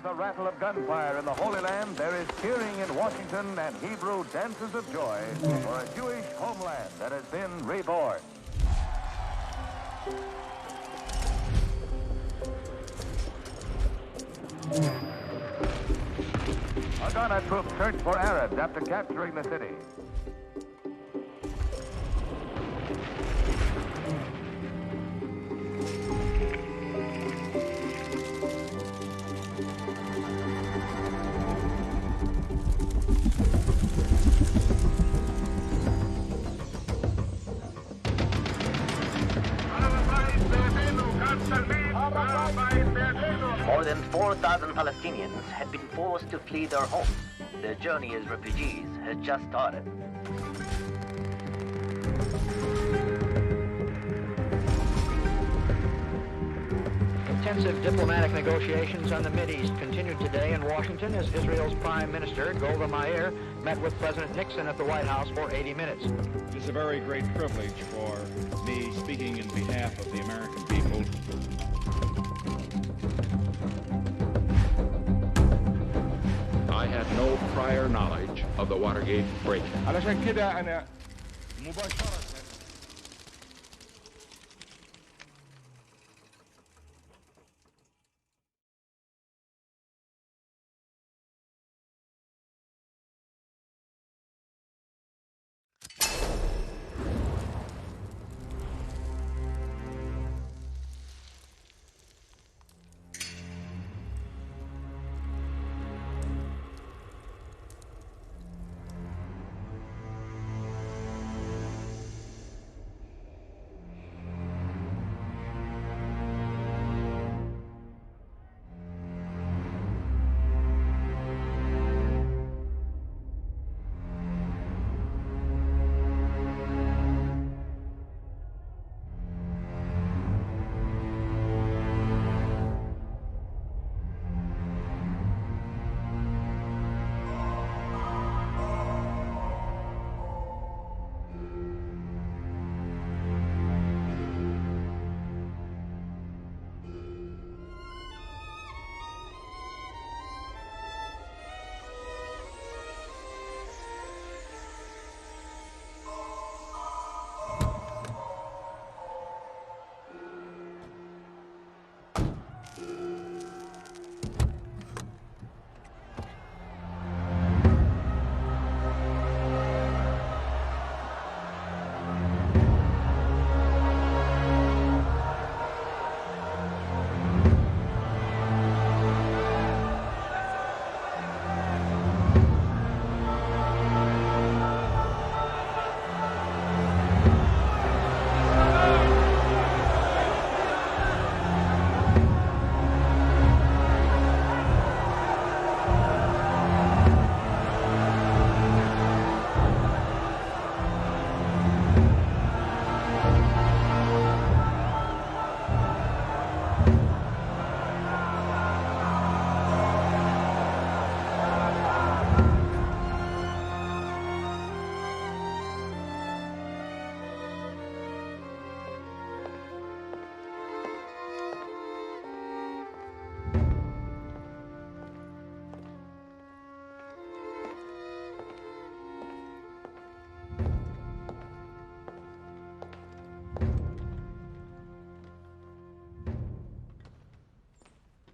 is the rattle of gunfire in the Holy Land, there is cheering in Washington and Hebrew dances of joy for a Jewish homeland that has been reborn. Haganah troops search for Arabs after capturing the city. More than 4,000 Palestinians had been forced to flee their homes. Their journey as refugees has just started. Intensive diplomatic negotiations on the Mideast continued today in Washington as Israel's Prime Minister, Golda Meir, met with President Nixon at the White House for 80 minutes. It is a very great privilege for me speaking in behalf of the American people. I had no prior knowledge of the Watergate break. علشان كده أنا مباشرة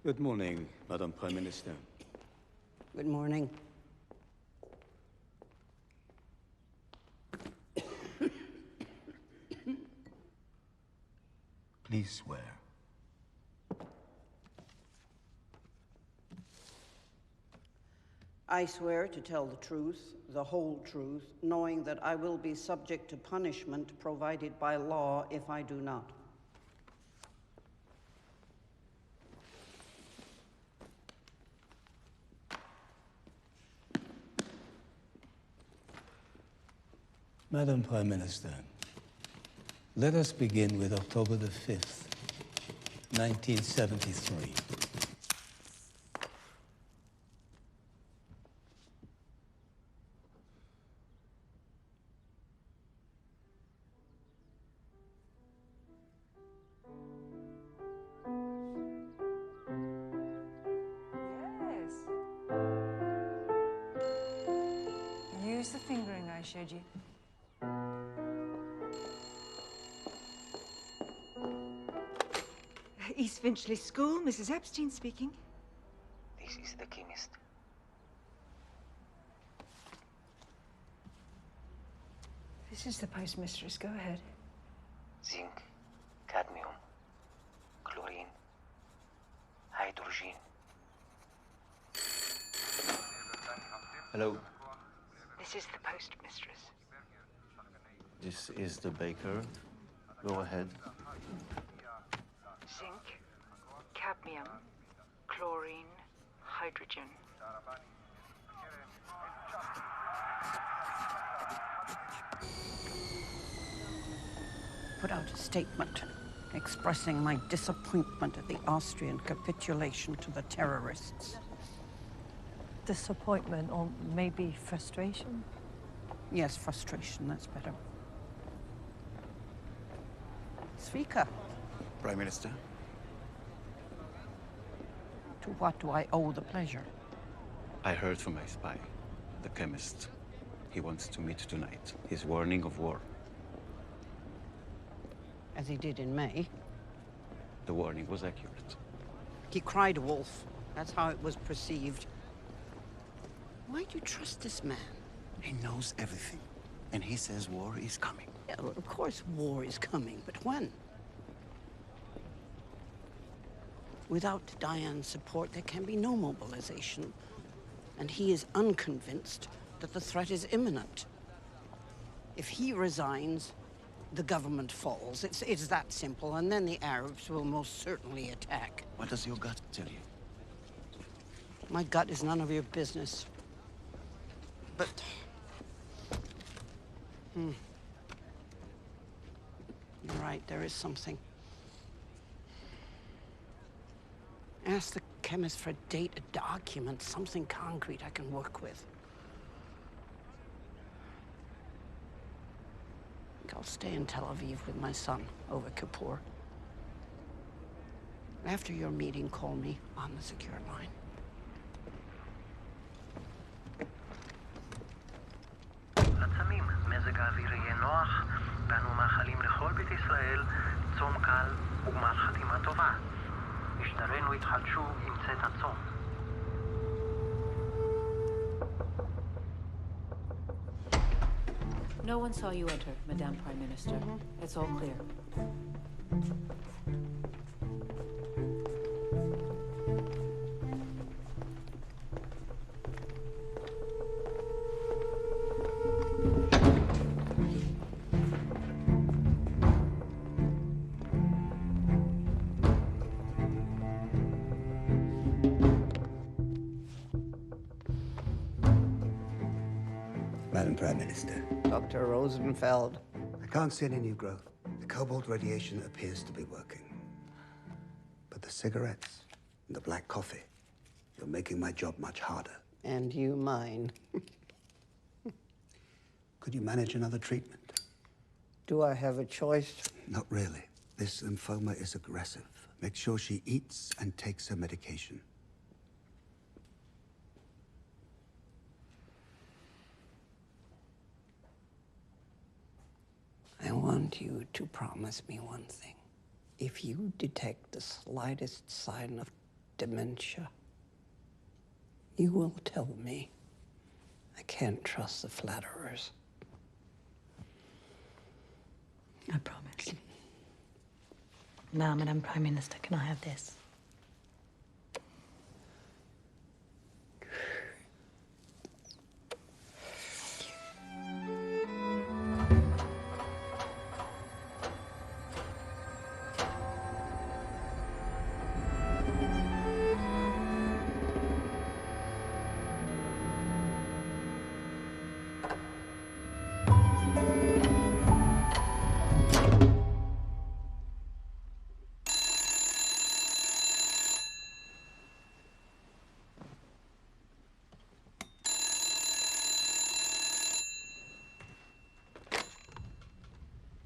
Good morning, Madam Prime Minister. Good morning. Please swear. I swear to tell the truth, the whole truth, knowing that I will be subject to punishment provided by law if I do not. Madam Prime Minister, let us begin with October the 5th, 1973. I showed you? East Finchley School, Mrs. Epstein speaking. This is the chemist. This is the postmistress. Go ahead. Zinc, cadmium, chlorine, hydrogen. Hello. This is the postmistress. This is the baker. Go ahead. Zinc, cadmium, chlorine, hydrogen. Put out a statement expressing my disappointment at the Austrian capitulation to the terrorists. Disappointment or maybe frustration? Yes, frustration, that's better. Svika, Prime Minister. to what do I owe the pleasure? I heard from my spy, the chemist. He wants to meet tonight. His warning of war. As he did in May. The warning was accurate. He cried wolf. That's how it was perceived. Why do you trust this man? He knows everything. And he says war is coming. Yeah, well, of course war is coming, but when? Without Diane's support, there can be no mobilization. And he is unconvinced that the threat is imminent. If he resigns, the government falls. It's that simple, and then the Arabs will most certainly attack. What does your gut tell you? My gut is none of your business. But... You're right, there is something. Ask the chemist for a date, a document, something concrete I can work with. I'll stay in Tel Aviv with my son over Kippur. After your meeting, call me on the secure line. עצמים, מזג האוויר יהיה נוח, ואנו מאחלים לכל בית ישראל צום קל וגמר חתימה טובה. משטרינו יתחדשו עם צאת הצום. No one saw you enter, Madame Prime Minister. It's all clear. Madam Prime Minister. Dr. Rosenfeld. I can't see any new growth. The cobalt radiation appears to be working. But the cigarettes and the black coffee, you're making my job much harder. And you mine. Could you manage another treatment? Do I have a choice? Not really. This lymphoma is aggressive. Make sure she eats and takes her medication. I want you to promise me one thing. If you detect the slightest sign of dementia, you will tell me. I can't trust the flatterers. I promise. Now, Madam Prime Minister, can I have this?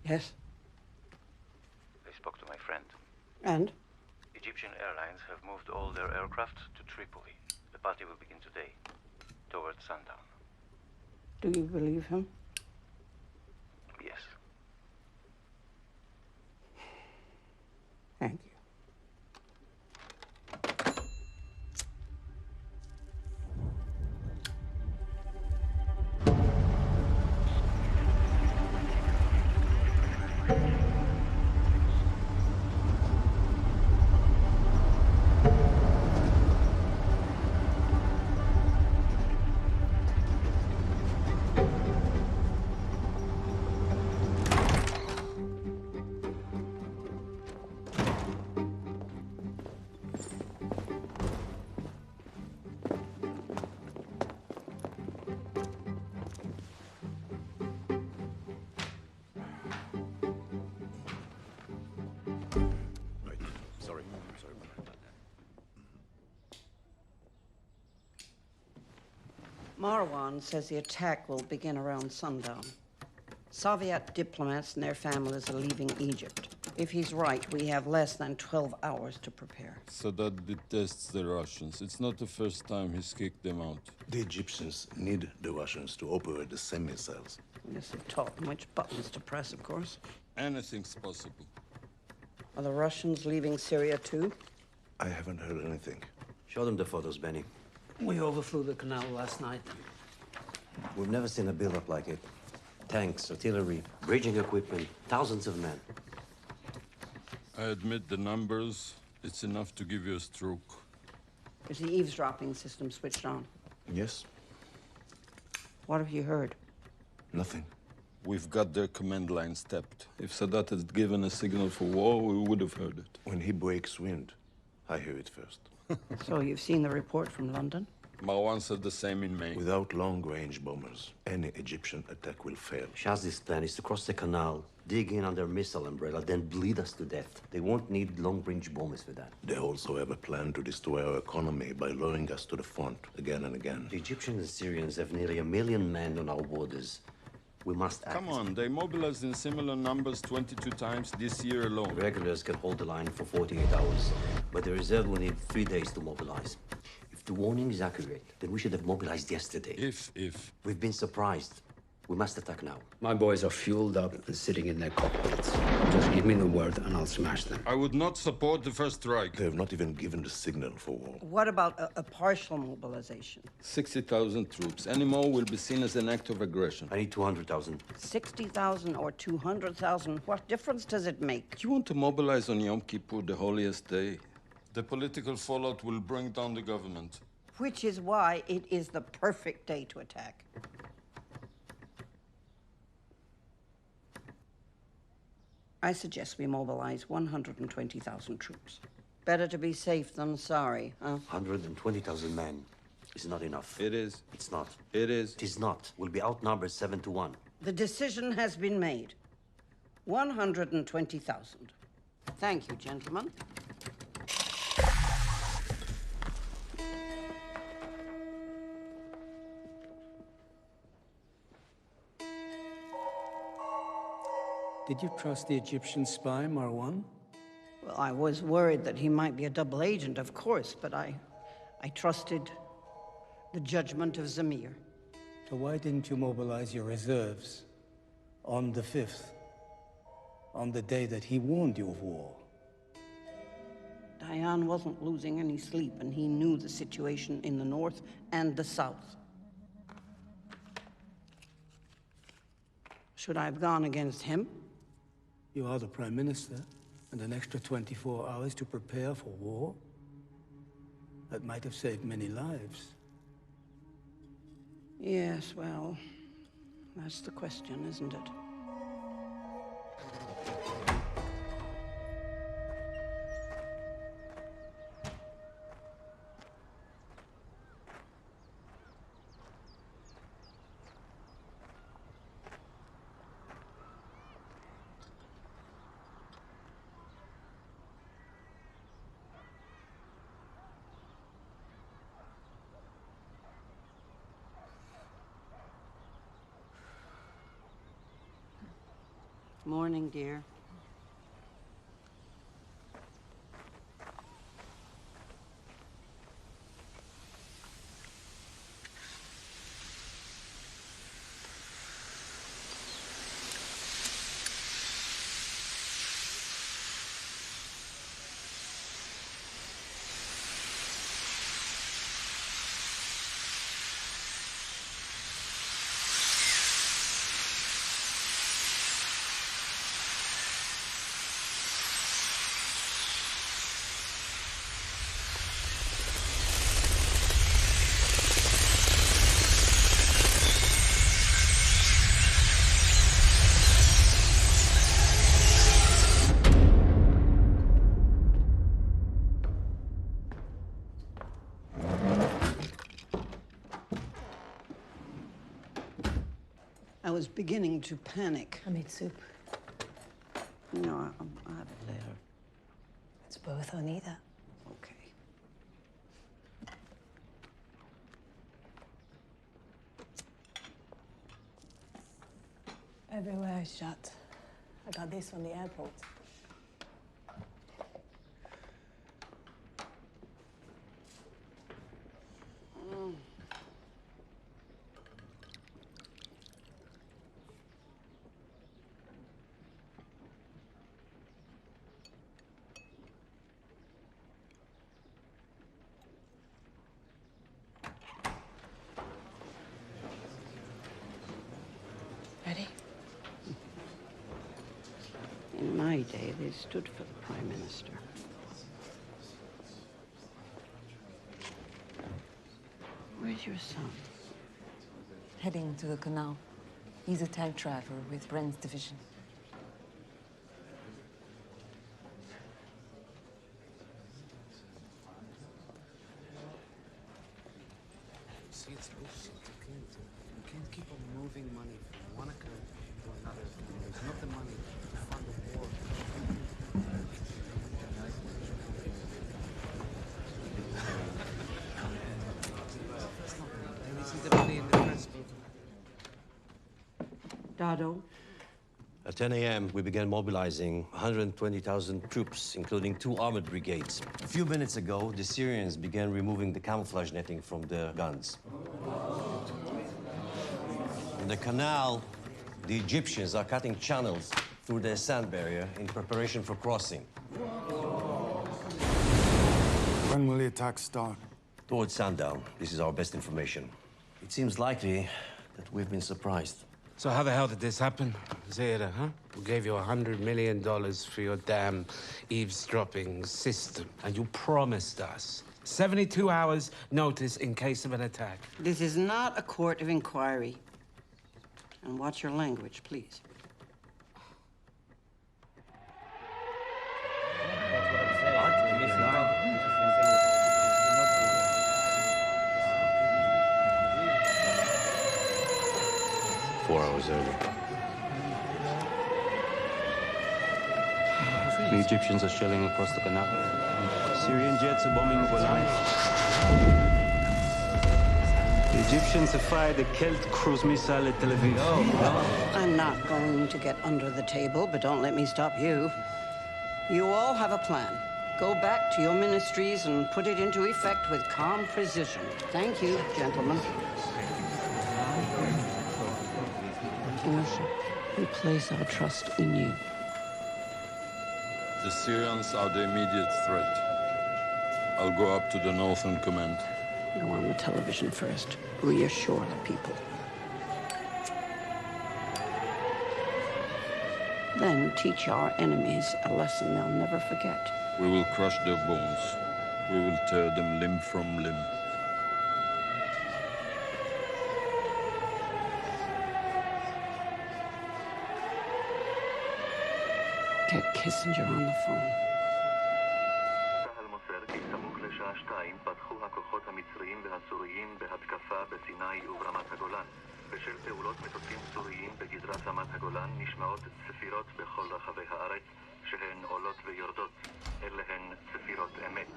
Yes? I spoke to my friend. And? Egyptian Airlines have moved all their aircraft to Tripoli. The party will begin today, towards sundown. Do you believe him? Yes. Thank you. Right. Sorry. Sorry about that. Marwan says the attack will begin around sundown. Soviet diplomats and their families are leaving Egypt. If he's right, we have less than 12 hours to prepare. Sadat detests the Russians. It's not the first time he's kicked them out. The Egyptians need the Russians to operate the semi-cells. Yes, they've taught them which buttons to press, of course. Anything's possible. Are the Russians leaving Syria too? I haven't heard anything. Show them the photos, Benny. We overflew the canal last night. We've never seen a buildup like it. Tanks, artillery, bridging equipment, thousands of men. I admit the numbers, it's enough to give you a stroke. Is the eavesdropping system switched on? Yes. What have you heard? Nothing. We've got their command line stepped. If Sadat had given a signal for war, we would have heard it. When he breaks wind, I hear it first. So you've seen the report from London? Marwan said the same in May. Without long-range bombers, any Egyptian attack will fail. Shaz's plan is to cross the canal, dig in under missile umbrella, then bleed us to death. They won't need long-range bombers for that. They also have a plan to destroy our economy by luring us to the front again and again. The Egyptians and Syrians have nearly 1 million men on our borders. We must act. Come on, they mobilized in similar numbers 22 times this year alone. Regulars can hold the line for 48 hours, but the reserve will need 3 days to mobilize. If the warning is accurate, then we should have mobilized yesterday. If. We've been surprised. We must attack now. My boys are fueled up and sitting in their cockpits. Just give me the word and I'll smash them. I would not support the first strike. They have not even given the signal for war. What about a partial mobilization? 60,000 troops. Any more will be seen as an act of aggression. I need 200,000. 60,000 or 200,000? What difference does it make? You want to mobilize on Yom Kippur, the holiest day? The political fallout will bring down the government. Which is why it is the perfect day to attack. I suggest we mobilize 120,000 troops. Better to be safe than sorry, huh? 120,000 men is not enough. It is. It's not. It is. It is not. We'll be outnumbered 7 to 1. The decision has been made. 120,000. Thank you, gentlemen. Did you trust the Egyptian spy, Marwan? Well, I was worried that he might be a double agent, of course, but I trusted the judgment of Zamir. So why didn't you mobilize your reserves on the 5th, on the day that he warned you of war? Diane wasn't losing any sleep, and he knew the situation in the north and the south. Should I have gone against him? You are the Prime Minister, and an extra 24 hours to prepare for war? That might have saved many lives. Yes, well, that's the question, isn't it? Morning, dear. beginning to panic. I made soup. No, I'll have it later. It's both on either. Okay. Everywhere is shut. I got this from the airport. Ready? In my day, they stood for the Prime Minister. Where's your son? Heading to the canal. He's a tank driver with Brent's division. See, it's bullshit. You can't keep on moving money from one account to another. There's not the money to fund the war. This is the money in the press book. Dado? At 10 a.m., we began mobilizing 120,000 troops, including 2 armored brigades. A few minutes ago, the Syrians began removing the camouflage netting from their guns. In the canal, the Egyptians are cutting channels through their sand barrier in preparation for crossing. When will the attack start? Towards sundown. This is our best information. It seems likely that we've been surprised. So how the hell did this happen? Zeta, huh? We gave you $100 million for your damn eavesdropping system. And you promised us 72 hours notice in case of an attack. This is not a court of inquiry. And watch your language, please. Hours early. The Egyptians are shelling across the canal. Syrian jets are bombing Golda. The Egyptians have fired a Kelt cruise missile at Tel Aviv. I'm not going to get under the table, but don't let me stop you. You all have a plan. Go back to your ministries and put it into effect with calm precision. Thank you, gentlemen. Worship, we place our trust in you. The Syrians are the immediate threat. I'll go up to the Northern Command. Go on the television first. Reassure the people. Then teach our enemies a lesson they'll never forget. We will crush their bones. We will tear them limb from limb. Get Kissinger on the phone. צה"ל מוסר כי סמוך לשעה 2 פתחו הכוחות המצריים והסוריים בהתקפה בסיני וברמת הגולן. בשל פעולות מטוסים סוריים בגזרת רמת הגולן נשמעות צפירות בכל רחבי הארץ שהן עולות ויורדות. אלה הן צפירות אמת.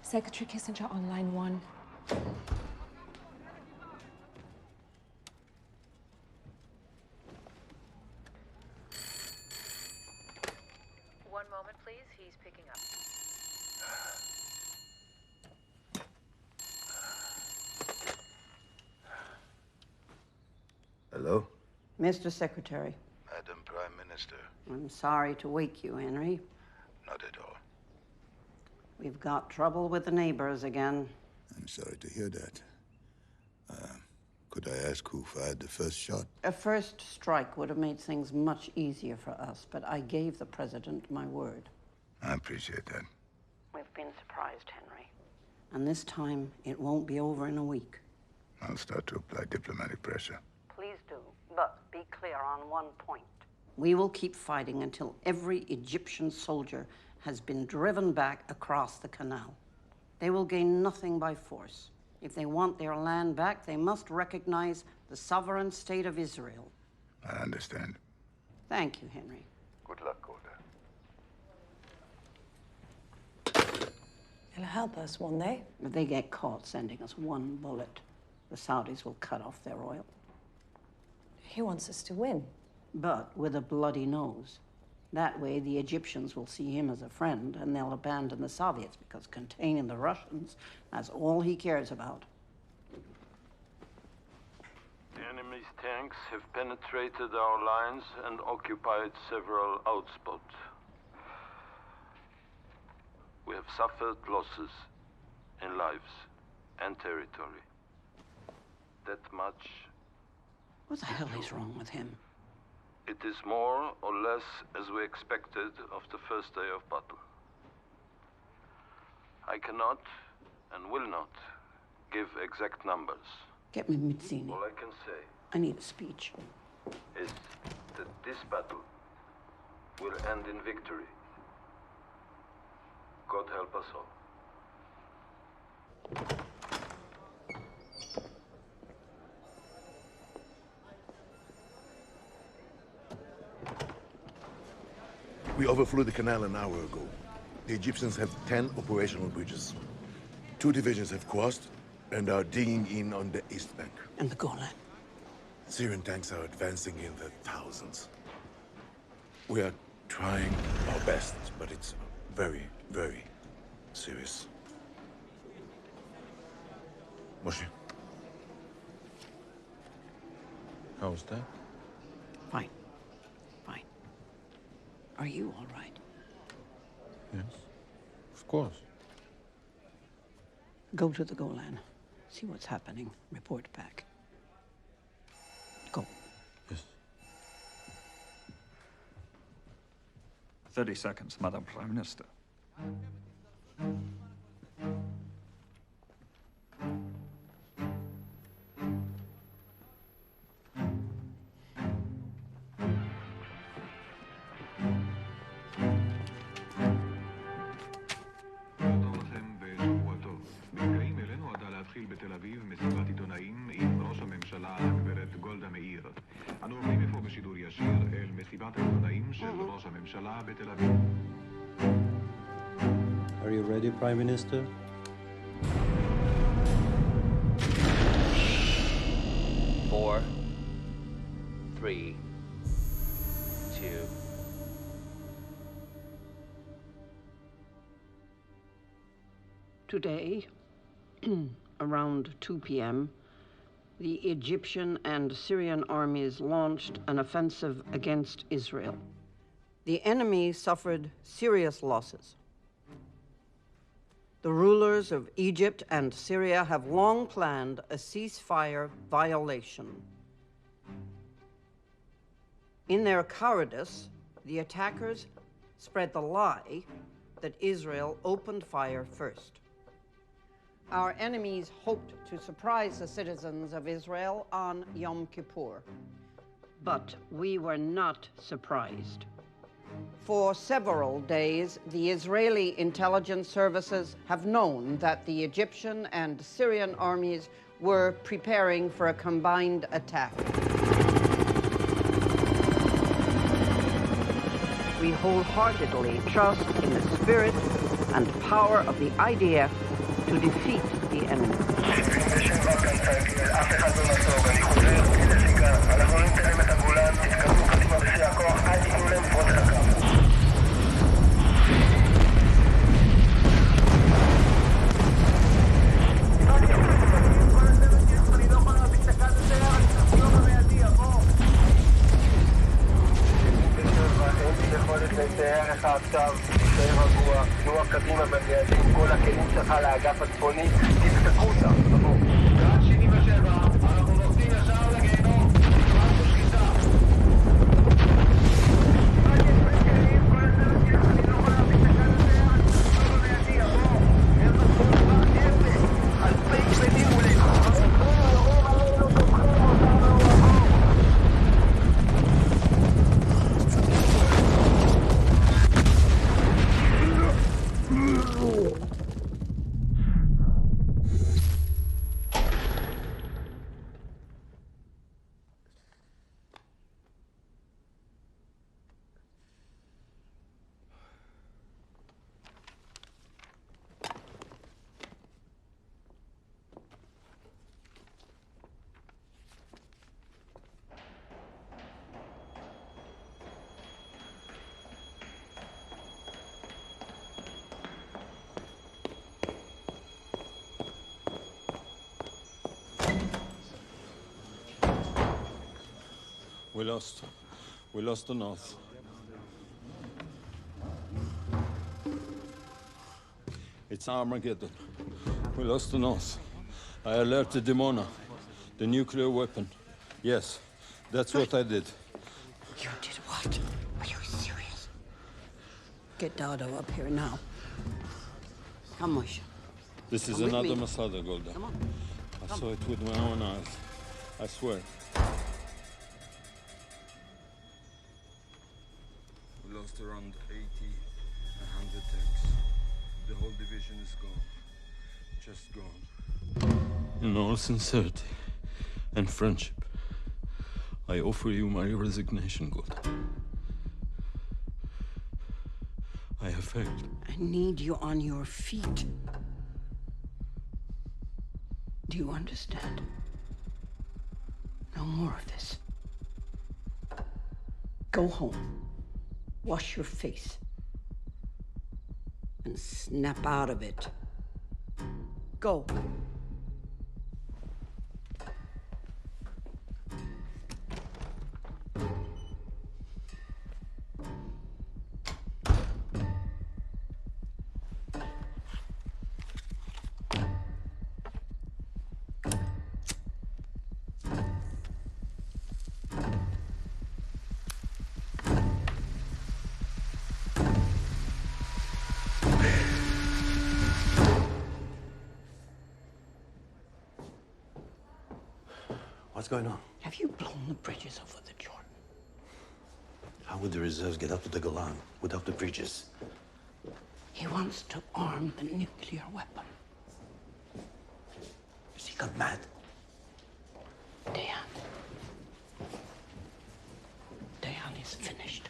Secretary Kissinger on line 1. One moment, please. He's picking up. Hello? Mr. Secretary. Madam Prime Minister. I'm sorry to wake you, Henry. Not at all. We've got trouble with the neighbors again. I'm sorry to hear that. Could I ask who fired the first shot? A first strike would have made things much easier for us, but I gave the president my word. I appreciate that. We've been surprised, Henry. And this time, it won't be over in a week. I'll start to apply diplomatic pressure. Please do, but be clear on one point. We will keep fighting until every Egyptian soldier has been driven back across the canal. They will gain nothing by force. If they want their land back, they must recognize the sovereign state of Israel. I understand. Thank you, Henry. Good luck, Golda. It'll help us, won't they? If they get caught sending us one bullet, the Saudis will cut off their oil. He wants us to win. But with a bloody nose. That way, the Egyptians will see him as a friend, and they'll abandon the Soviets, because containing the Russians, that's all he cares about. The enemy's tanks have penetrated our lines and occupied several outspots. We have suffered losses in lives and territory. That much. What the hell is wrong with him? It is more or less as we expected of the first day of battle. I cannot and will not give exact numbers. Get me Mitzini. All I can say I need a speech. is that this battle will end in victory. God help us all. We overflew the canal an hour ago. The Egyptians have 10 operational bridges. 2 divisions have crossed and are digging in on the east bank. And the Golan? Syrian tanks are advancing in the thousands. We are trying our best, but it's very, very serious. Moshe. How's that? Fine. Fine. Are you all right? Yes, of course. Go to the Golan. See what's happening. Report back. Go. Yes. 30 seconds, Madam Prime Minister. בתל אביב מסיבת עיתונאים עם ראש הממשלה הגברת גולדה מאיר. אנו עוברים אפוא בשידור ישיר אל מסיבת העיתונאים של ראש הממשלה בתל אביב. Are you ready, Prime Minister? Four, 3, 2. Today, around 2 p.m., the Egyptian and Syrian armies launched an offensive against Israel. The enemy suffered serious losses. The rulers of Egypt and Syria have long planned a ceasefire violation. In their cowardice, the attackers spread the lie that Israel opened fire first. Our enemies hoped to surprise the citizens of Israel on Yom Kippur, but we were not surprised. For several days, the Israeli intelligence services have known that the Egyptian and Syrian armies were preparing for a combined attack. We wholeheartedly trust in the spirit and power of the IDF to defeat the enemy. עכשיו, תשאר רגוע, תנוע קדימה במיידים, כל הכלים שלך לאגף הצפוני, תפתקו אותם, תבואו. גרד 77, אנחנו נוסעים ישר לגיהנום, כבר בשחיטה. We lost. We lost the north. It's Armageddon. We lost the north. I alerted Dimona, the nuclear weapon. Yes, that's what I did. You did what? Are you serious? Get Dado up here now. Come, Moshe. This is Come with another me. Masada, Golda. Come on. I saw it with my own eyes. I swear. We lost around 80, 100 tanks. The whole division is gone. Just gone. In all sincerity and friendship, I offer you my resignation, Golda. I have failed. I need you on your feet. Do you understand? No more of this. Go home. Wash your face. And snap out of it. Go. What's going on? Have you blown the bridges over the Jordan? How would the reserves get up to the Golan without the bridges? He wants to arm the nuclear weapon. Has he gone mad? Dayan. Dayan is finished.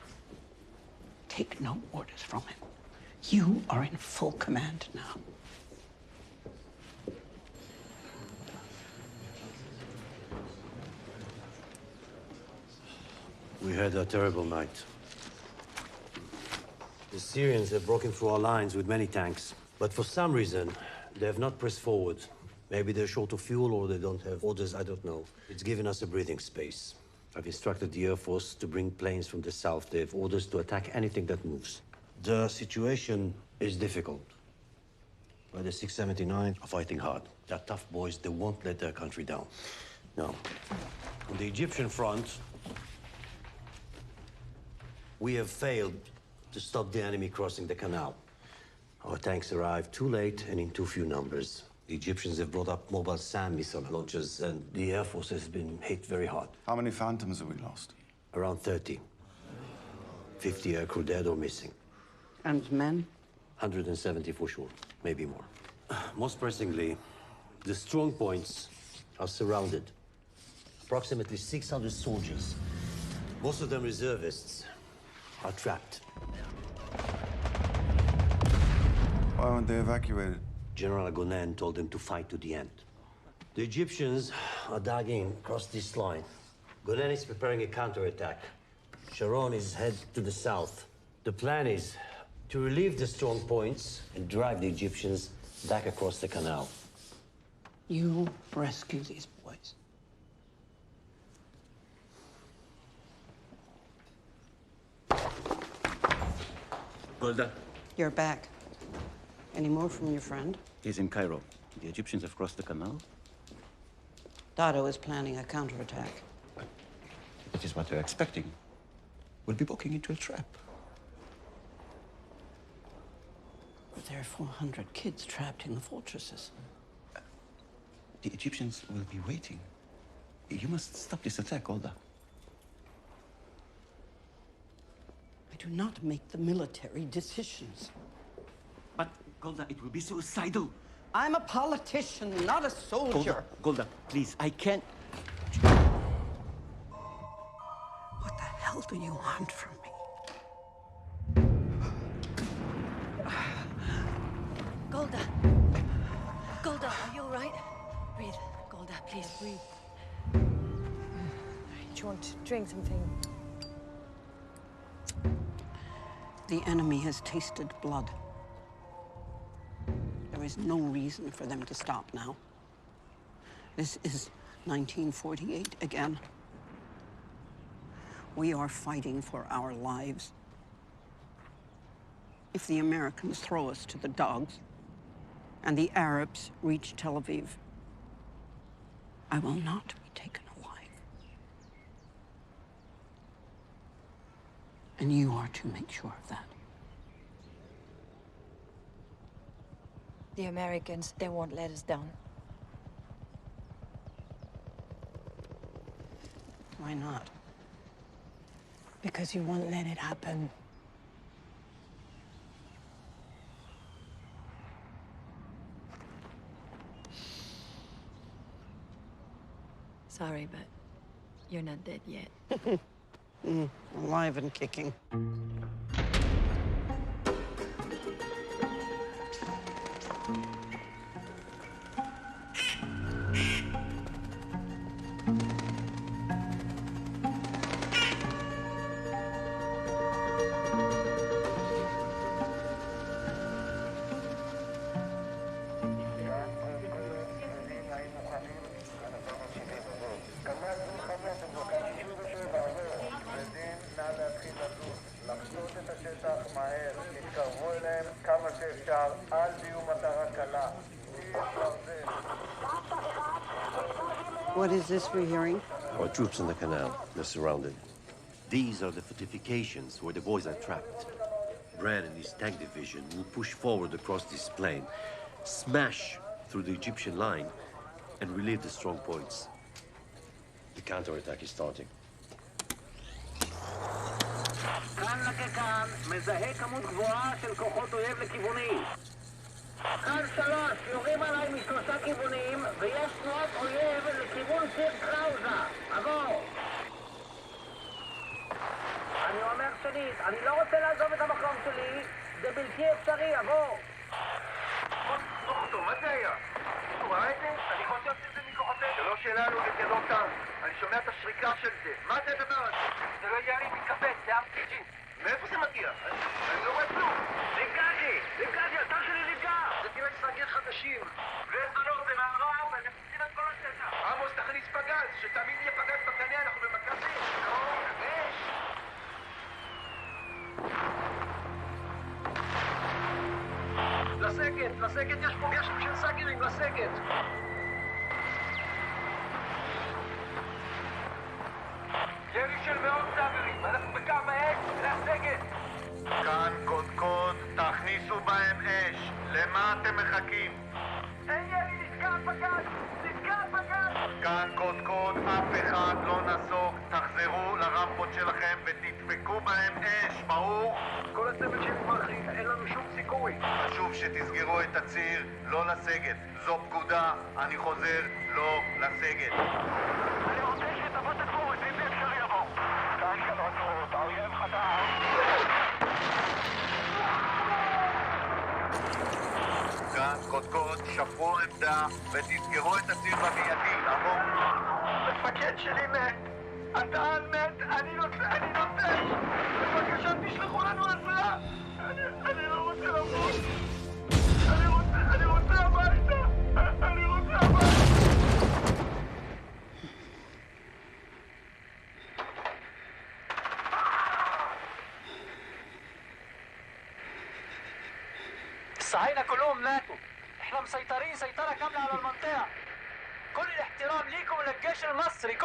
Take no orders from him. You are in full command now. We had a terrible night. The Syrians have broken through our lines with many tanks, but for some reason, they have not pressed forward. Maybe they're short of fuel or they don't have orders, I don't know. It's given us a breathing space. I've instructed the Air Force to bring planes from the south. They have orders to attack anything that moves. The situation is difficult. But the 679 are fighting hard. They're tough boys. They won't let their country down. Now, on the Egyptian front, we have failed to stop the enemy crossing the canal. Our tanks arrived too late and in too few numbers. The Egyptians have brought up mobile SAM missile launchers, and the Air Force has been hit very hard. How many Phantoms have we lost? Around 30. 50 aircrew dead or missing. And men? 170 for sure, maybe more. Most pressingly, the strong points are surrounded. Approximately 600 soldiers, most of them reservists, are trapped. Why weren't they evacuated? General Agonen told them to fight to the end. The Egyptians are digging across this line. Gonen is preparing a counterattack. Sharon is head to the south. The plan is to relieve the strong points and drive the Egyptians back across the canal. You rescue these boys. Golda, You're back. Any more from your friend? he's in Cairo. The Egyptians have crossed the canal. Dado is planning a counterattack. That is what they're expecting. We'll be walking into a trap. But there are 400 kids trapped in the fortresses. The Egyptians will be waiting. You must stop this attack, Golda. I do not make the military decisions. But, Golda, it will be suicidal. I'm a politician, not a soldier. Golda, please, I can't. What the hell do you want from me? Golda! Golda, are you all right? Breathe. Golda, please breathe. Do you want to drink something? The enemy has tasted blood. There is no reason for them to stop now. This is 1948 again. We are fighting for our lives. If the Americans throw us to the dogs and the Arabs reach Tel Aviv, I will not be taken alive. And you are to make sure of that. The Americans, they won't let us down. Why not? Because you won't let it happen. Sorry, but you're not dead yet. Alive and kicking. What is this we're hearing? Our troops in the canal. They're surrounded. These are the fortifications where the boys are trapped. Brand and his tank division will push forward across this plain, smash through the Egyptian line, and relieve the strong points. The counterattack is starting. כאן לכאן, מזהה כמות גבוהה של כוחות אויב לכיווני. כאן 3, יורים עליי משלושה כיוונים, ויש תנועות אויב לכיוון ציר קראוזה. עבור. אני אומר שנית, אני לא רוצה לעזוב את המקום שלי, זה בלתי אפשרי, עבור. מה זה היה? הוא ראה את זה? אני חושב שזה מכוחותינו. זה לא שלנו וזה לא כאן. אני שומע את השריקה של זה. מה זה הדבר הזה? זה לא ירי מתכבד, זה RPG. מאיפה זה מגיע? אני לא רואה כלום. נפגעתי, הטנק שלי נפגע. זה טילי סרגל חדשים. וזמנות, זה מערב, הם מפסידים את כל השטח. עמוס, תכניס פגז, שתמיד יהיה פגז בקנה, אנחנו במכבי. אש! לסגת, יש פה גשם של סאגרים, לסגת. ירי של מאות סאגרים, אנחנו בקו האש, לסגת. כאן קודקוד, תכניסו בהם אש. למה אתם מחכים? אין ירי, נסגר פגז! כאן קודקוד, אף אחד לא נסוג. תחזרו לרמפות שלכם ותדפקו בהם אש, ברור? כל הצוות שלי מרחיק, אין לנו שום סיכוי. חשוב שתסגרו את הציר, לא לסגת. זו פקודה, אני חוזר, לא לסגת. אני רוצה שתבוא תגבורת, אם זה אפשר יבוא. כאן שלוש, האויב חדר. כאן קודקוד, שפרו עמדה ותסגרו את הציר במיידי, לעבור. המפקד שלי מת, הטען מת, אני נוצא. בבקשה תשלחו לנו עזרה. אני לא רוצה למות. אני רוצה הביתה. الصهاينة كلهم ماتوا. احنا مسيطرين سيطرة كاملة على المنطقة. كل الاحترام ليكم وللجيش المصري.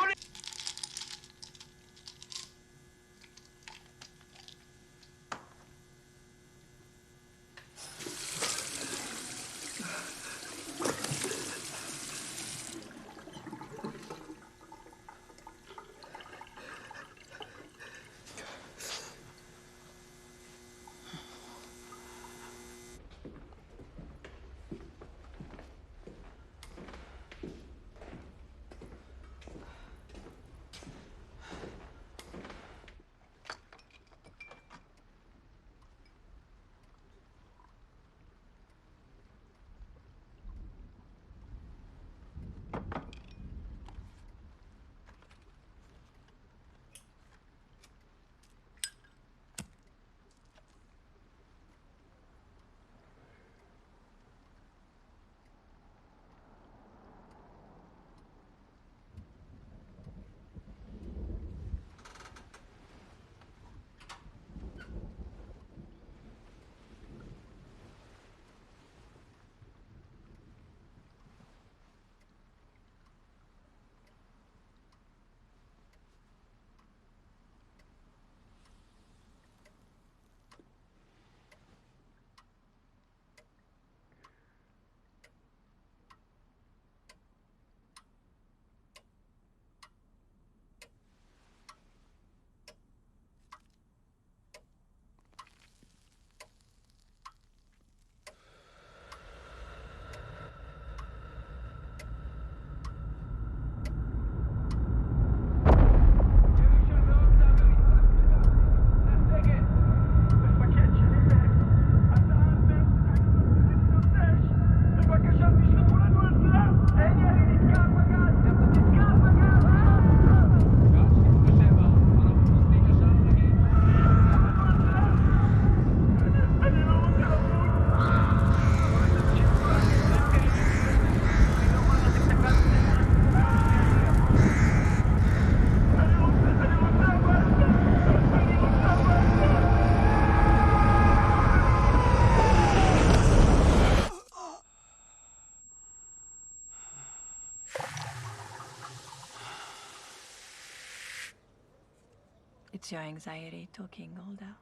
It's your anxiety talking, Golda.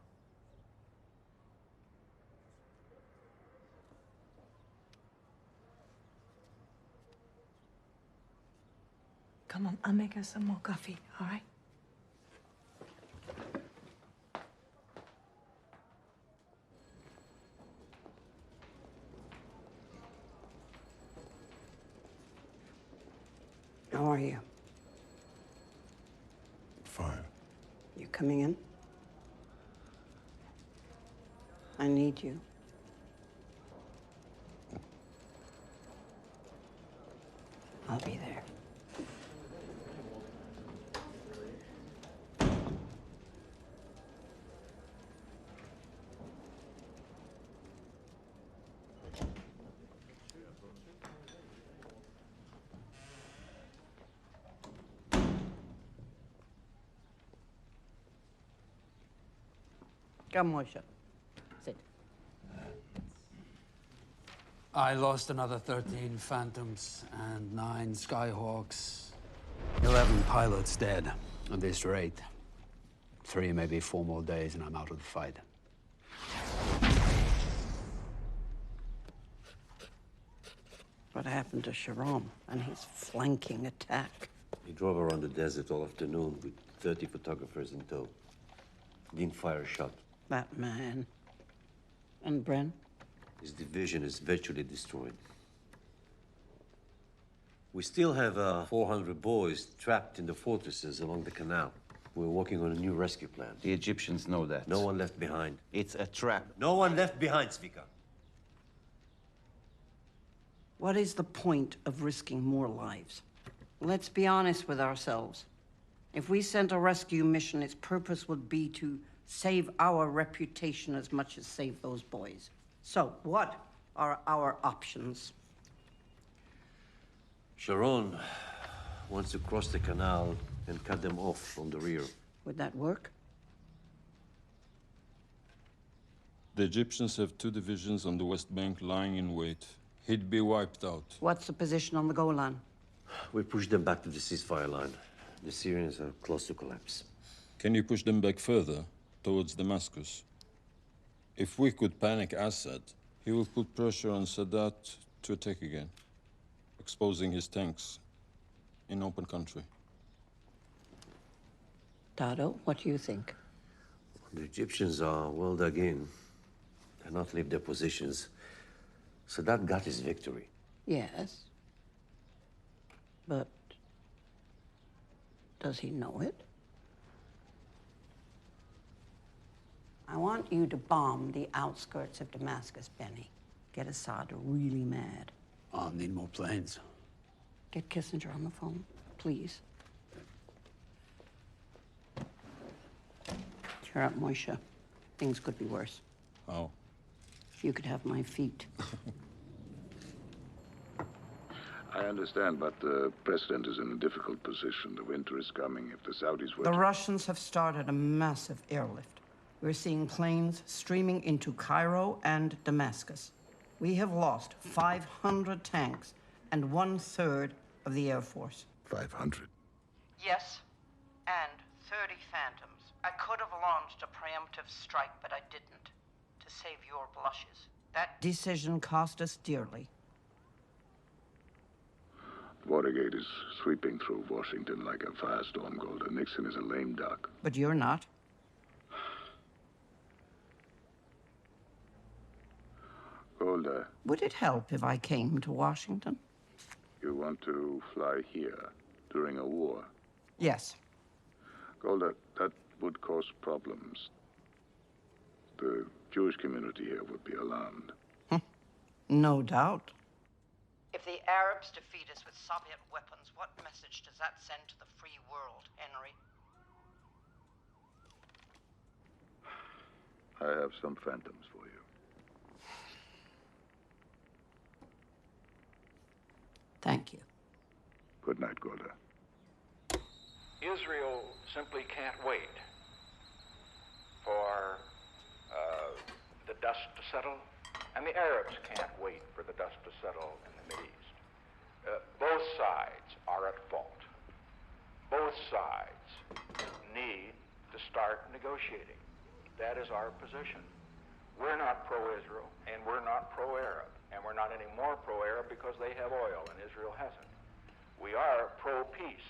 Come on, I'll make us some more coffee, all right? How are you? Fine. You coming in? I need you. I'll be there. Come, Moshe. Sit. I lost another 13 Phantoms and 9 Skyhawks. 11 pilots dead at this rate. 3, maybe 4 more days, and I'm out of the fight. What happened to Sharon and his flanking attack? He drove around the desert all afternoon with 30 photographers in tow. Didn't fire a shot. That man. And Bren? His division is virtually destroyed. We still have 400 boys trapped in the fortresses along the canal. We're working on a new rescue plan. The Egyptians know that. No one left behind. It's a trap. No one left behind, Zvika. What is the point of risking more lives? Let's be honest with ourselves. If we sent a rescue mission, its purpose would be to save our reputation as much as save those boys. So, what are our options? Sharon wants to cross the canal and cut them off from the rear. Would that work? The Egyptians have 2 divisions on the West Bank lying in wait. He'd be wiped out. What's the position on the Golan? We push them back to the ceasefire line. The Syrians are close to collapse. Can you push them back further, towards Damascus? If we could panic Assad, he will put pressure on Sadat to attack again, exposing his tanks in open country. Dado, what do you think? The Egyptians are well dug in. Cannot leave their positions. Sadat got his victory. Yes. But does he know it? I want you to bomb the outskirts of Damascus, Benny. Get Assad really mad. I'll need more planes. Get Kissinger on the phone, please. Cheer up, Moshe. Things could be worse. How? If you could have my feet. I understand, but the president is in a difficult position. The winter is coming. If the Saudis were The to... Russians have started a massive airlift. We're seeing planes streaming into Cairo and Damascus. We have lost 500 tanks and 1/3 of the Air Force. 500? Yes, and 30 Phantoms. I could have launched a preemptive strike, but I didn't, to save your blushes. That decision cost us dearly. Watergate is sweeping through Washington like a firestorm, Golda. Nixon is a lame duck. But you're not. Golda, Would it help if I came to Washington? you want to fly here during a war? Yes. Golda, that would cause problems. The Jewish community here would be alarmed. No doubt. If the Arabs defeat us with Soviet weapons, what message does that send to the free world, Henry? I have some Phantoms for you. Thank you. Good night, Golda. Israel simply can't wait for the dust to settle, and the Arabs can't wait for the dust to settle in the Mideast. Both sides are at fault. Both sides need to start negotiating. That is our position. We're not pro-Israel, and we're not pro-Arab, and we're not any more pro-Arab because they have oil and Israel hasn't. We are pro-peace,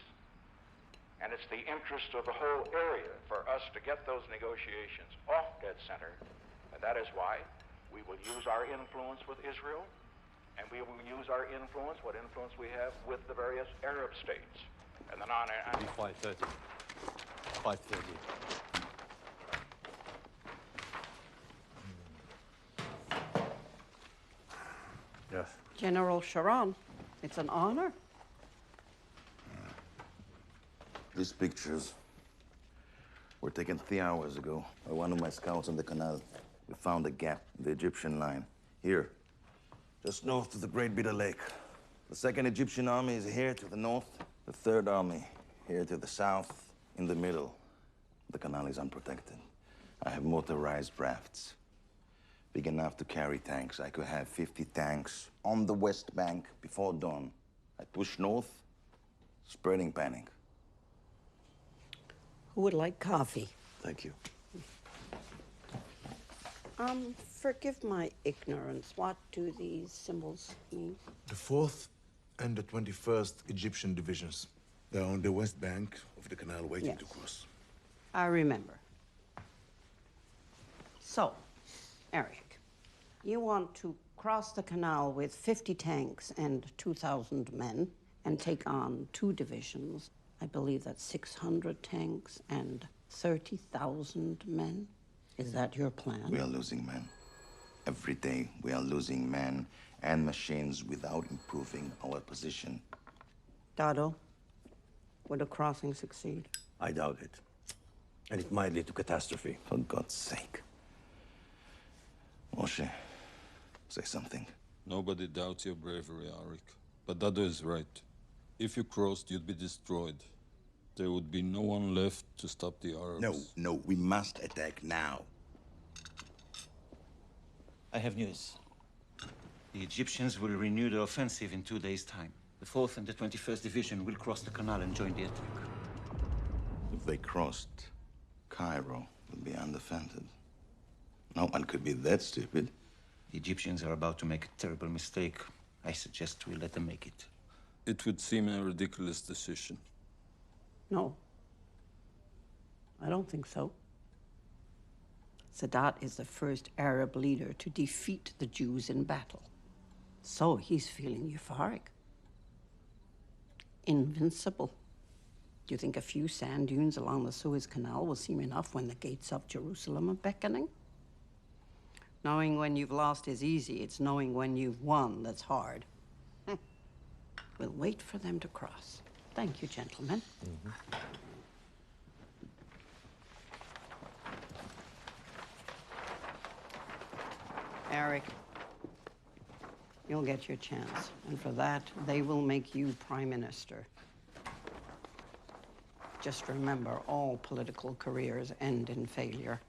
and it's the interest of the whole area for us to get those negotiations off dead center, and that is why we will use our influence with Israel, and we will use our influence, what influence we have, with the various Arab states. And then on... 5:30. 5:30. Yes. General Sharon, it's an honor. These pictures were taken 3 hours ago by one of my scouts on the canal. We found a gap in the Egyptian line. Here, just north of the Great Bitter Lake. The 2nd Egyptian Army is here to the north. The 3rd Army here to the south. In the middle, the canal is unprotected. I have motorized rafts, big enough to carry tanks. I could have 50 tanks on the west bank before dawn. I push north, spreading panic. Who would like coffee? Thank you. Forgive my ignorance. What do these symbols mean? The 4th and the 21st Egyptian divisions. They're on the west bank of the canal waiting to cross. I remember. So, Eric, you want to cross the canal with 50 tanks and 2,000 men and take on 2 divisions. I believe that's 600 tanks and 30,000 men. Is that your plan? We are losing men. Every day, we are losing men and machines without improving our position. Dado, would a crossing succeed? I doubt it. And it might lead to catastrophe. For God's sake. Moshe, say something. Nobody doubts your bravery, Arik. But Dado is right. If you crossed, you'd be destroyed. There would be no one left to stop the Arabs. No, we must attack now. I have news. The Egyptians will renew the offensive in 2 days' time. The 4th and the 21st Division will cross the canal and join the attack. If they crossed, Cairo would be undefended. No one could be that stupid. The Egyptians are about to make a terrible mistake. I suggest we let them make it. It would seem a ridiculous decision. No. I don't think so. Sadat is the first Arab leader to defeat the Jews in battle. So he's feeling euphoric. Invincible. Do you think a few sand dunes along the Suez Canal will seem enough when the gates of Jerusalem are beckoning? Knowing when you've lost is easy. It's knowing when you've won that's hard. We'll wait for them to cross. Thank you, gentlemen. Eric, you'll get your chance. And for that, they will make you prime minister. Just remember, all political careers end in failure.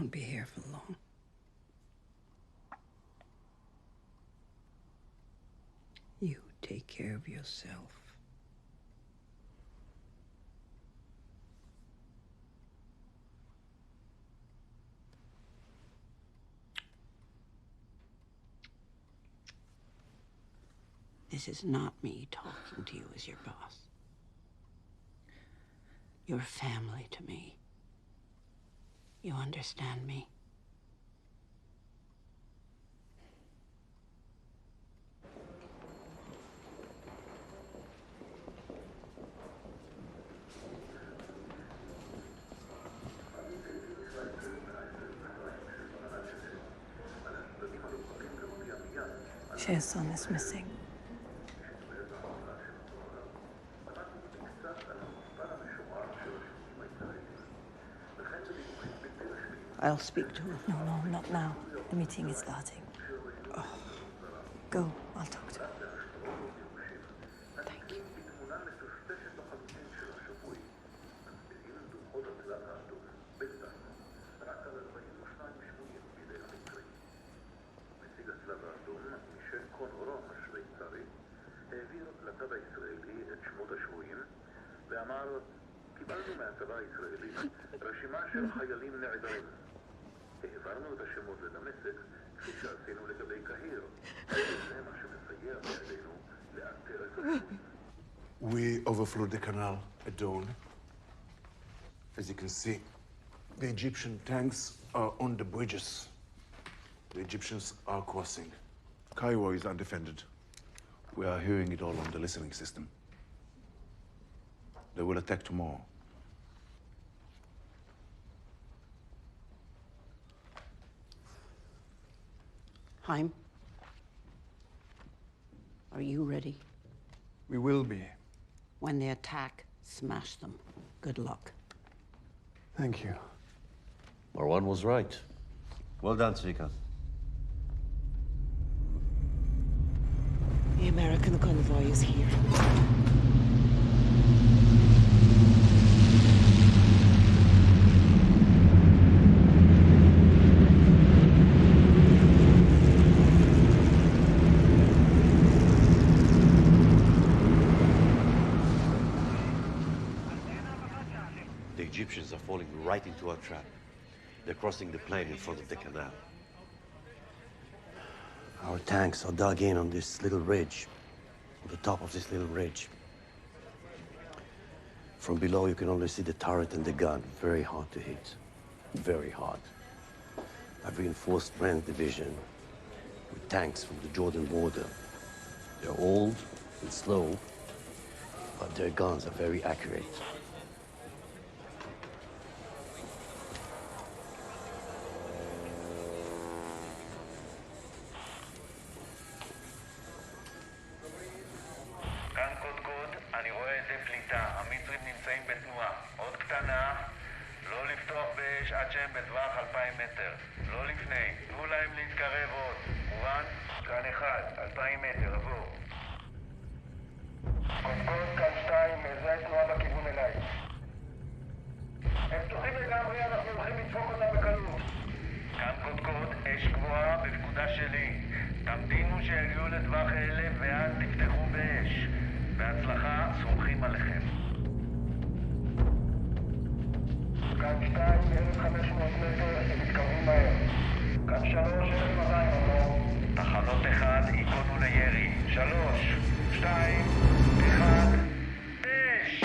won't be here for long. You take care of yourself. This is not me talking to you as your boss. You're family to me. You understand me? Cher's son is missing. I'll speak to her. No, not now. The meeting is starting. Oh. Go, I'll talk to her. Thank you. קיבלנו מהצבא הישראלי רשימה של חיילים נעדרים. העברנו את השמות לדמשק כפי שעשינו לגבי קהיר. זה מה שמסייע בידינו לאתר את השבויים. We overflowed the canal at dawn. As you can see, the Egyptian tanks are on the bridges. The Egyptians are crossing. Cairo is undefended. We are hearing it all on the listening system. They will attack tomorrow. Haim, are you ready? We will be. When they attack, smash them. Good luck. Thank you. Marwan was right. Well done, Tzvika. The American convoy is here. The Egyptians are falling right into our trap. They're crossing the plain in front of the canal. Our tanks are dug in on this little ridge, on the top of this little ridge. From below, you can only see the turret and the gun. Very hard to hit. Very hard. I've reinforced Brand's division with tanks from the Jordan border. They're old and slow, but their guns are very accurate. כאן קודקוד, אני רואה איזה פליטה. המצרים נמצאים בתנועה. עוד קטנה, לא לפתוח באש עד שהם בטווח 2,000 מטר. לא לפני. תנו להם להתקרב עוד. מובן? כאן 1, 2,000 מטר, עבור. קודקוד, כאן 2, מזהה תנועה בכיוון אליי. הם פתוחים לגמרי, אנחנו הולכים לדפוק אותם בקלות. כאן קודקוד, אש גבוהה בפקודה שלי. תמתינו שיגיעו לטווח 1,000 ואז תפתחו באש. בהצלחה, סומכים עליכם. כאן 2, 1,500 מטר, הם מתקרבים מהר. כאן 3, 1,200 עבור. תחנות 1, עיכונו לירי. 3, 2, 1, אש!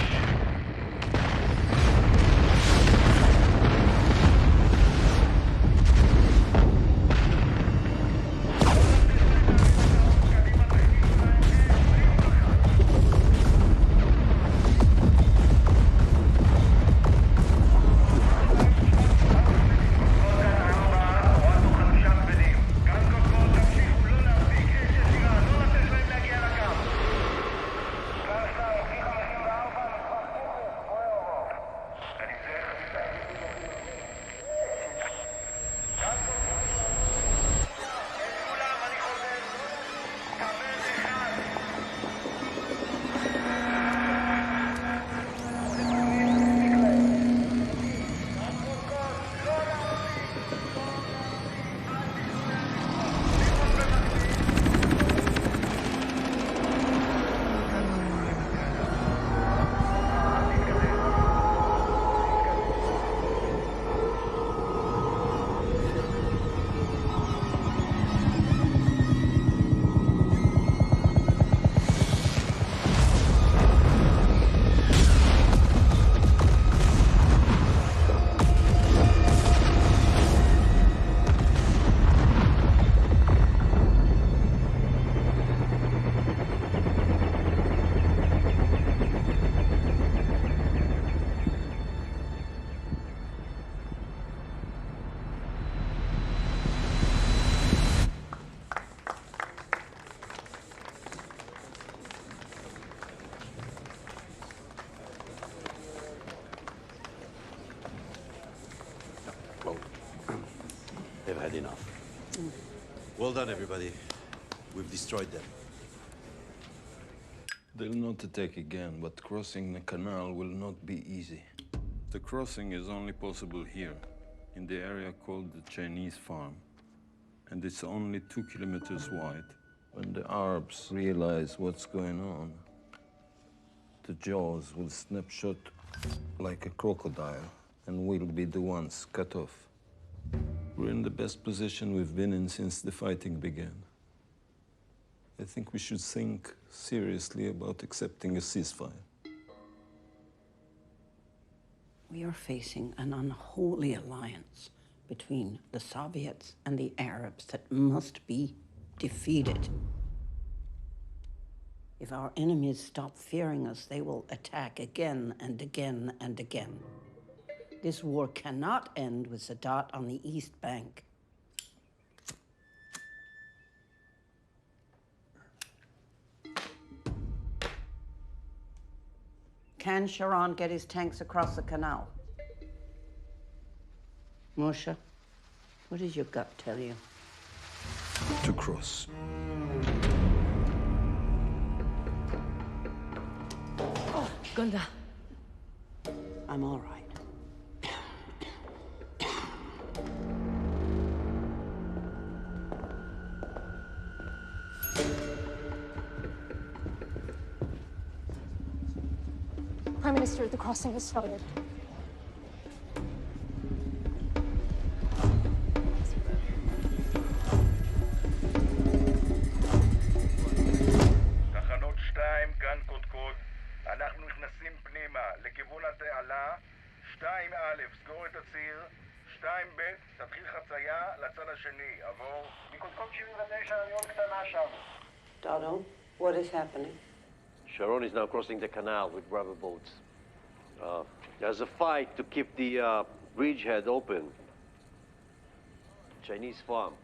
had enough. Well done, everybody. We've destroyed them. They'll not attack again, but crossing the canal will not be easy. The crossing is only possible here, in the area called the Chinese Farm. And it's only 2 kilometers wide. When the Arabs realize what's going on, the jaws will snap shut like a crocodile, and we'll be the ones cut off. We're in the best position we've been in since the fighting began. I think we should think seriously about accepting a ceasefire. We are facing an unholy alliance between the Soviets and the Arabs that must be defeated. If our enemies stop fearing us, they will attack again and again and again. This war cannot end with Sadat on the East Bank. Can Sharon get his tanks across the canal? Moshe, what does your gut tell you? To cross. Golda. I'm all right. Prime Minister, the crossing has started. תחנות 2, כאן קודקוד. אנחנו נכנסים פנימה, לכיוון התעלה. 2א, סגור את הציר. 2ב, תתחיל חצייה לצד השני. עבור. מקודקוד 79, אני עוד קטנה שם. Dodo, what is happening? Sharon is now crossing the canal with rubber boats. There's a fight to keep the bridgehead open. Chinese farm.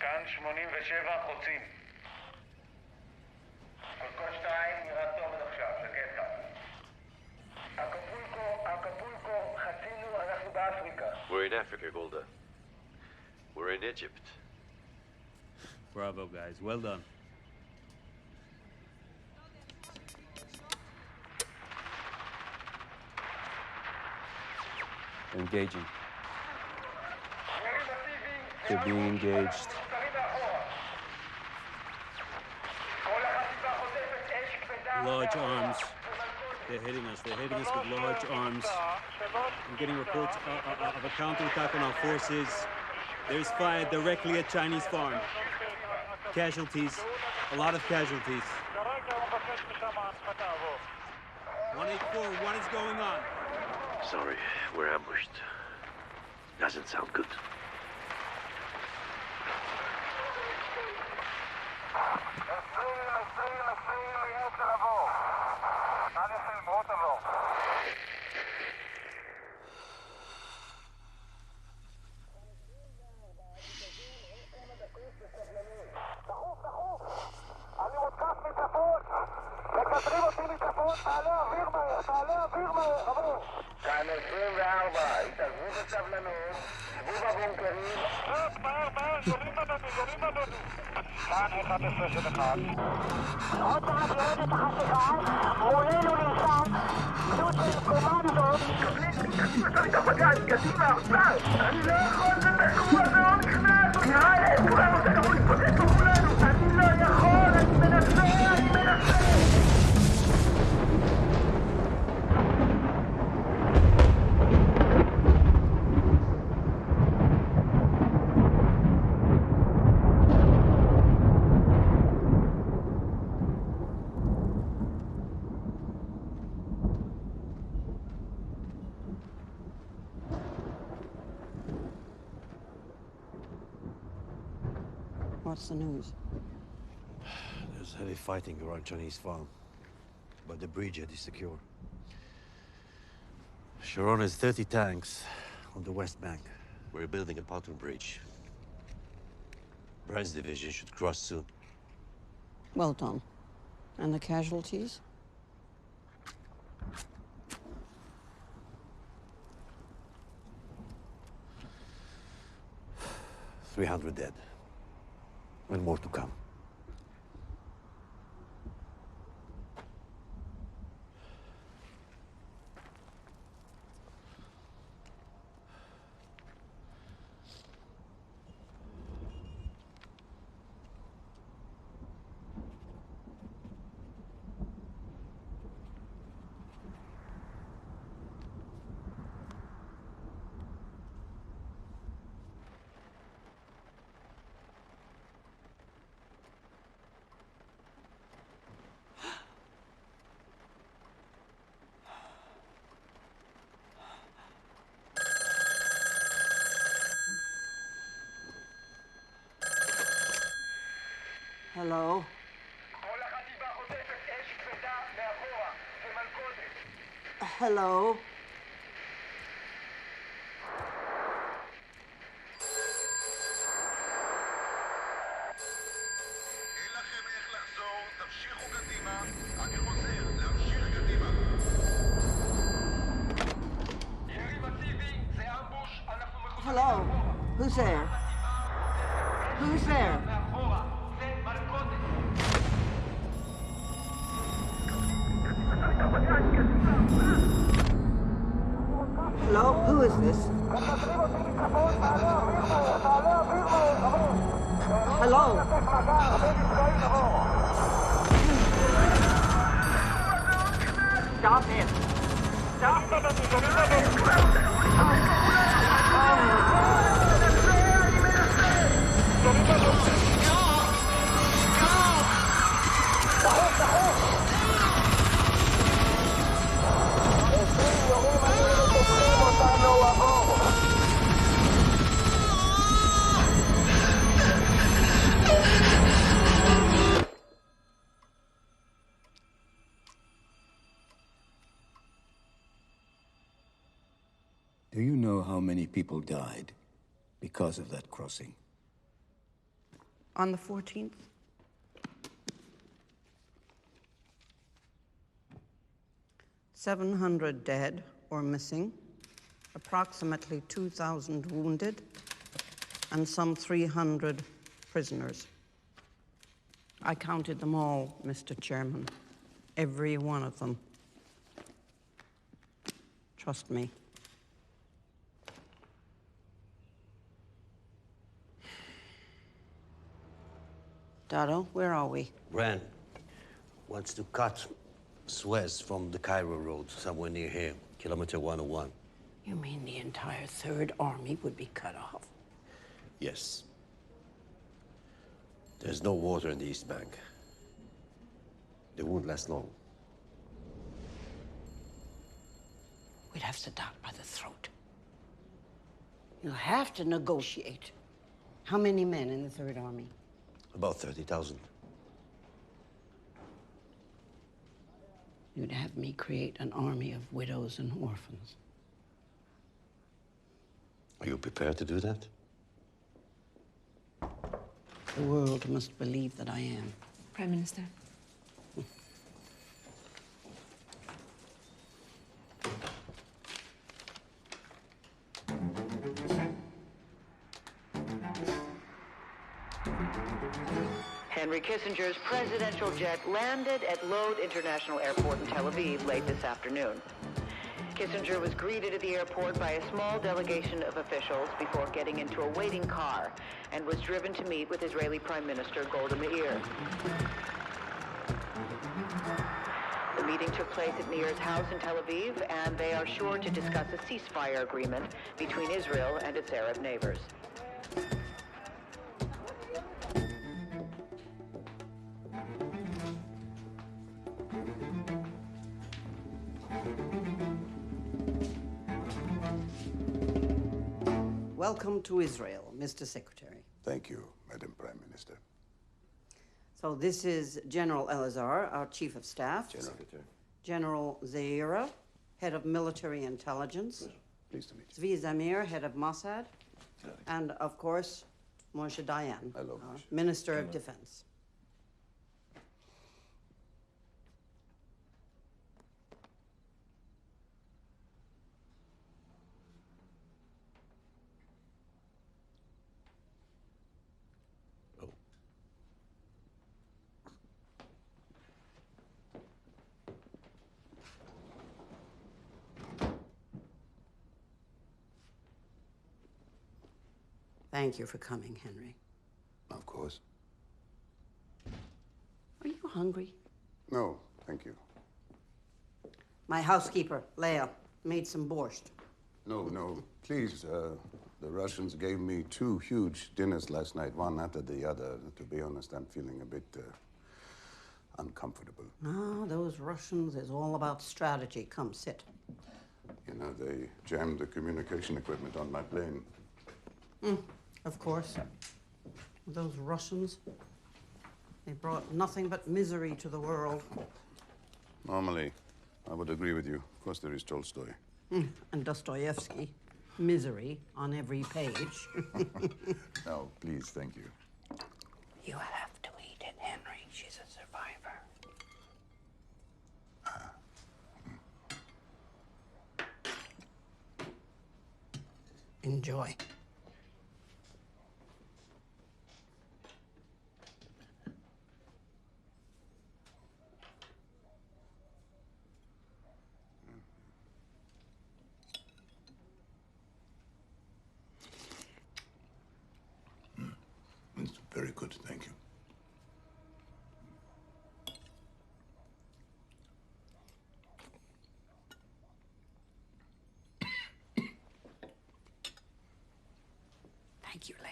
כאן 87 חוצים. קודקוד 2 נראה טוב עד עכשיו, שקט כאן. אקפולקו, חצינו, אנחנו באפריקה. We're in Africa, Golda. We're in Egypt. Bravo, guys. Well done. Engaging. They're being engaged. Large arms. They're hitting us. They're hitting us with large arms. I'm getting reports of a counterattack on our forces. There's fire directly at Chinese farm. Casualties. A lot of casualties. 184, what is going on? Sorry, we're ambushed. Doesn't sound good. כאן 24, התעזבו בסבלנות, שבו בבונקרים. מהר, יורים בנו. כאן 11 של 1. עוד מעט יורדת החטיבה, מולנו נמצא גדוד של קומנדות. קבלים מתוך בגז, קדימה, עכשיו! אני לא יכול, זה תקוע, זה לא נכנס! נראה להם, כולנו, זה גם מתפוצץ פה כולנו! אני לא יכול, אני מנסה! What's the news? There's heavy fighting around Chinese farm, but the bridgehead is secure. Sharon has 30 tanks on the west bank. We're building a pontoon bridge. Brand's division should cross soon. Well done. And the casualties? 300 dead. And more to come. Hello? Hello? Hello? Who's there? Who's there? Hello? Who is this? Hello? Stop it! Stop Do you know how many people died because of that crossing? On the 14th? $700 dead or missing, approximately 2,000 wounded, and some 300 prisoners. I counted them all, Mr. Chairman. Every one of them. Trust me. Dado, where are we? Ran wants to cut Suez from the Cairo road, somewhere near here, kilometer 101. You mean the entire Third Army would be cut off? Yes. There's no water in the East Bank. They won't last long. We'd have Sadat by the throat. You'll have to negotiate. How many men in the Third Army? About 30,000. You'd have me create an army of widows and orphans. Are you prepared to do that? The world must believe that I am. Prime Minister. Henry Kissinger's presidential jet landed at Lod International Airport in Tel Aviv late this afternoon. Kissinger was greeted at the airport by a small delegation of officials before getting into a waiting car and was driven to meet with Israeli Prime Minister Golda Meir. The meeting took place at Meir's house in Tel Aviv, and they are sure to discuss a ceasefire agreement between Israel and its Arab neighbors. Welcome to Israel, Mr. Secretary. Thank you, Madam Prime Minister. So this is General Elazar, our Chief of Staff. General Zaira, Head of Military Intelligence. Pleased to meet you. Zvi Zamir, Head of Mossad. And, of course, Moshe Dayan, Minister of Defense. Thank you for coming, Henry. Of course. Are you hungry? No, thank you. My housekeeper, Leah, made some borscht. No, please. The Russians gave me 2 huge dinners last night, one after the other. To be honest, I'm feeling a bit uncomfortable. Ah, those Russians is all about strategy. Come, sit. You know, they jammed the communication equipment on my plane. Of course. Those Russians, they brought nothing but misery to the world. Normally, I would agree with you. Of course, there is Tolstoy. And Dostoevsky. Misery on every page. No, please, thank you. You have to eat it, Henry. She's a survivor. Enjoy. It's very good, thank you. Thank you, Leah.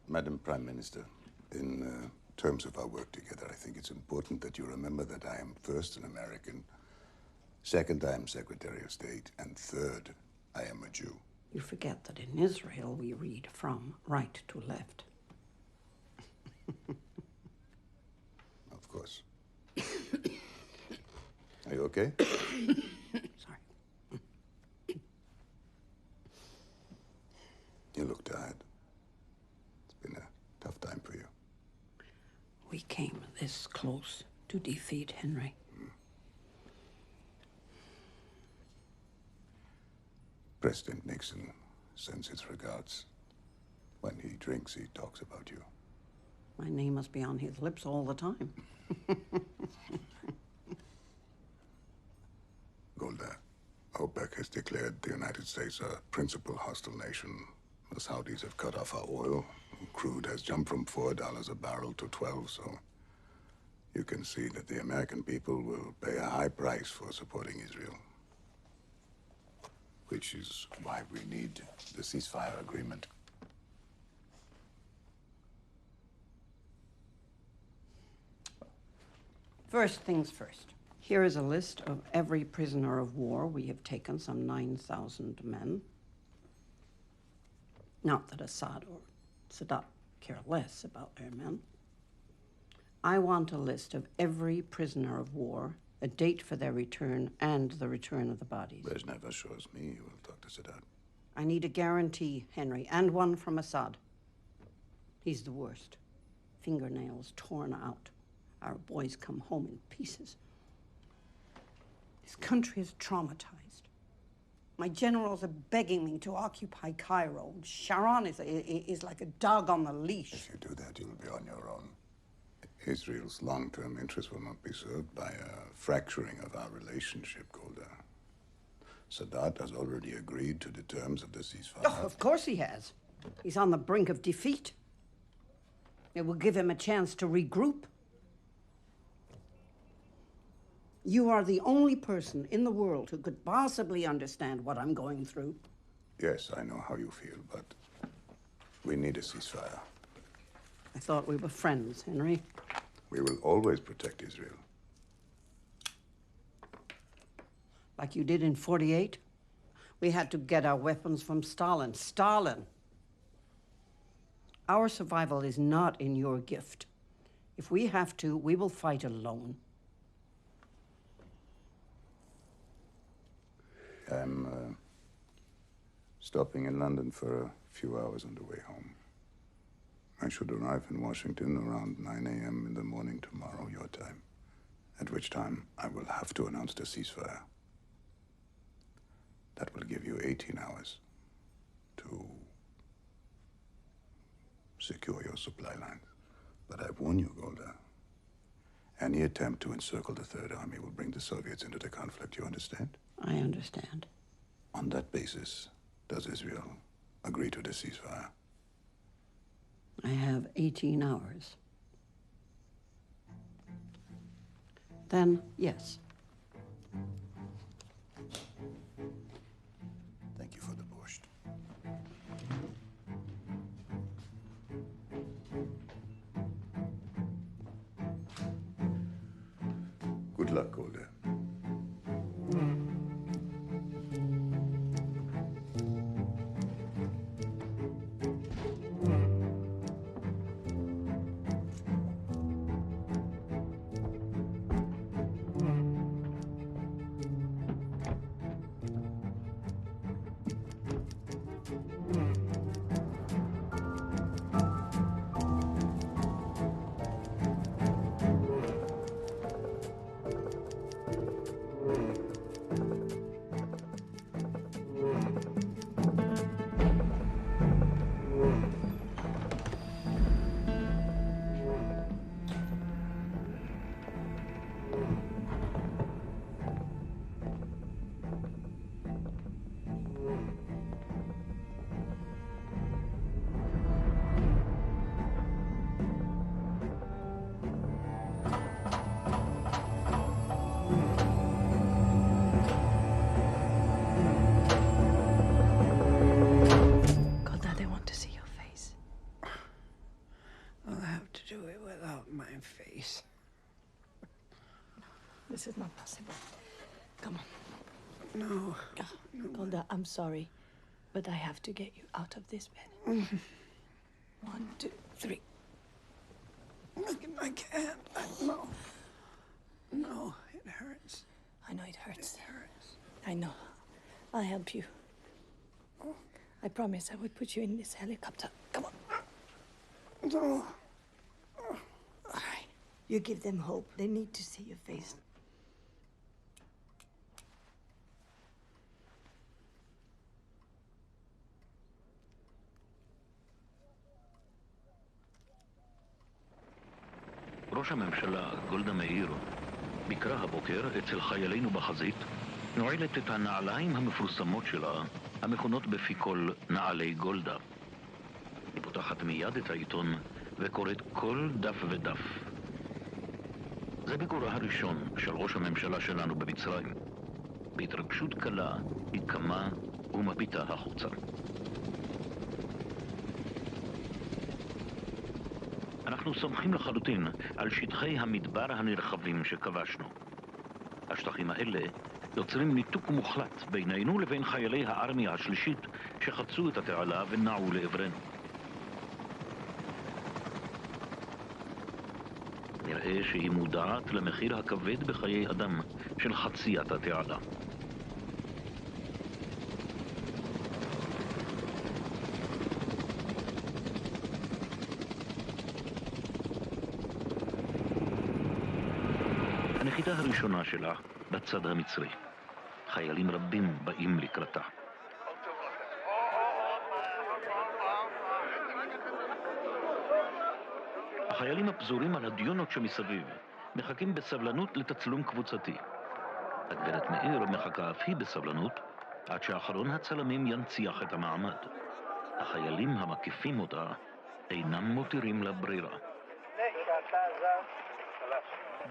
Madam Prime Minister, in terms of our work together, I think it's important that you remember that I am first an American, second I am Secretary of State, and third I am a Jew. You forget that in Israel we read from right to left. Of course. Are you okay? Sorry. You look tired. It's been a tough time for you. We came this close to defeat Henry. President Nixon sends his regards. When he drinks, he talks about you. My name must be on his lips all the time. Golda, OPEC has declared the United States a principal hostile nation. The Saudis have cut off our oil. Crude has jumped from $4 a barrel to 12, so you can see that the American people will pay a high price for supporting Israel. Which is why we need the ceasefire agreement. First things first. Here is a list of every prisoner of war we have taken, some 9,000 men. Not that Assad or Sadat care less about their men. I want a list of every prisoner of war, a date for their return, and the return of the bodies. Brezhnev assures me you will talk to Sadat. I need a guarantee, Henry, and one from Assad. He's the worst. Fingernails torn out. Our boys come home in pieces. This country is traumatized. My generals are begging me to occupy Cairo. Sharon is like a dog on the leash. If you do that, you'll be on your own. Israel's long-term interests will not be served by a fracturing of our relationship, Golda. Sadat has already agreed to the terms of the ceasefire. Oh, of course he has. He's on the brink of defeat. It will give him a chance to regroup. You are the only person in the world who could possibly understand what I'm going through. Yes, I know how you feel, but we need a ceasefire. I thought we were friends, Henry. We will always protect Israel. Like you did in '48? We had to get our weapons from Stalin. Stalin! Our survival is not in your gift. If we have to, we will fight alone. I'm stopping in London for a few hours on the way home. I should arrive in Washington around 9 a.m. in the morning tomorrow, your time, at which time I will have to announce the ceasefire. That will give you 18 hours to secure your supply lines. But I warn you, Golda, Any attempt to encircle the Third Army will bring the Soviets into the conflict, you understand? I understand. On that basis, does Israel agree to the ceasefire? I have 18 hours. Then, yes. Thank you for the borscht. Good luck, Golda. Golda, they want to see your face. I'll have to do it without my face. This is not possible. Come on. No. Golda, I'm sorry, but I have to get you out of this bed. 1, 2, 3. I can't. No. No, it hurts. I know it hurts. It hurts. I know. I'll help you. I promise I will put you in this helicopter. Come on. No. All right. You give them hope. They need to see your face. ראש הממשלה, גולדה מאיר, ביקרה הבוקר אצל חיילינו בחזית, נועלת את הנעליים המפורסמות שלה, המכונות בפי כל נעלי גולדה. היא פותחת מיד את העיתון וקוראת כל דף ודף. זה ביקורה הראשון של ראש הממשלה שלנו במצרים. בהתרגשות קלה היא קמה ומביטה החוצה. אנחנו סומכים לחלוטין על שטחי המדבר הנרחבים שכבשנו. השטחים האלה יוצרים ניתוק מוחלט בינינו לבין חיילי הארמיה השלישית שחצו את התעלה ונעו לעברנו. נראה שהיא מודעת למחיר הכבד בחיי אדם של חציית התעלה. הנחיתה הראשונה שלה בצד המצרי. חיילים רבים באים לקראתה. החיילים הפזורים על הדיונות שמסביב מחכים בסבלנות לתצלום קבוצתי. הגברת מאיר מחכה אף היא בסבלנות עד שאחרון הצלמים ינציח את המעמד. החיילים המקיפים אותה אינם מותירים לה ברירה.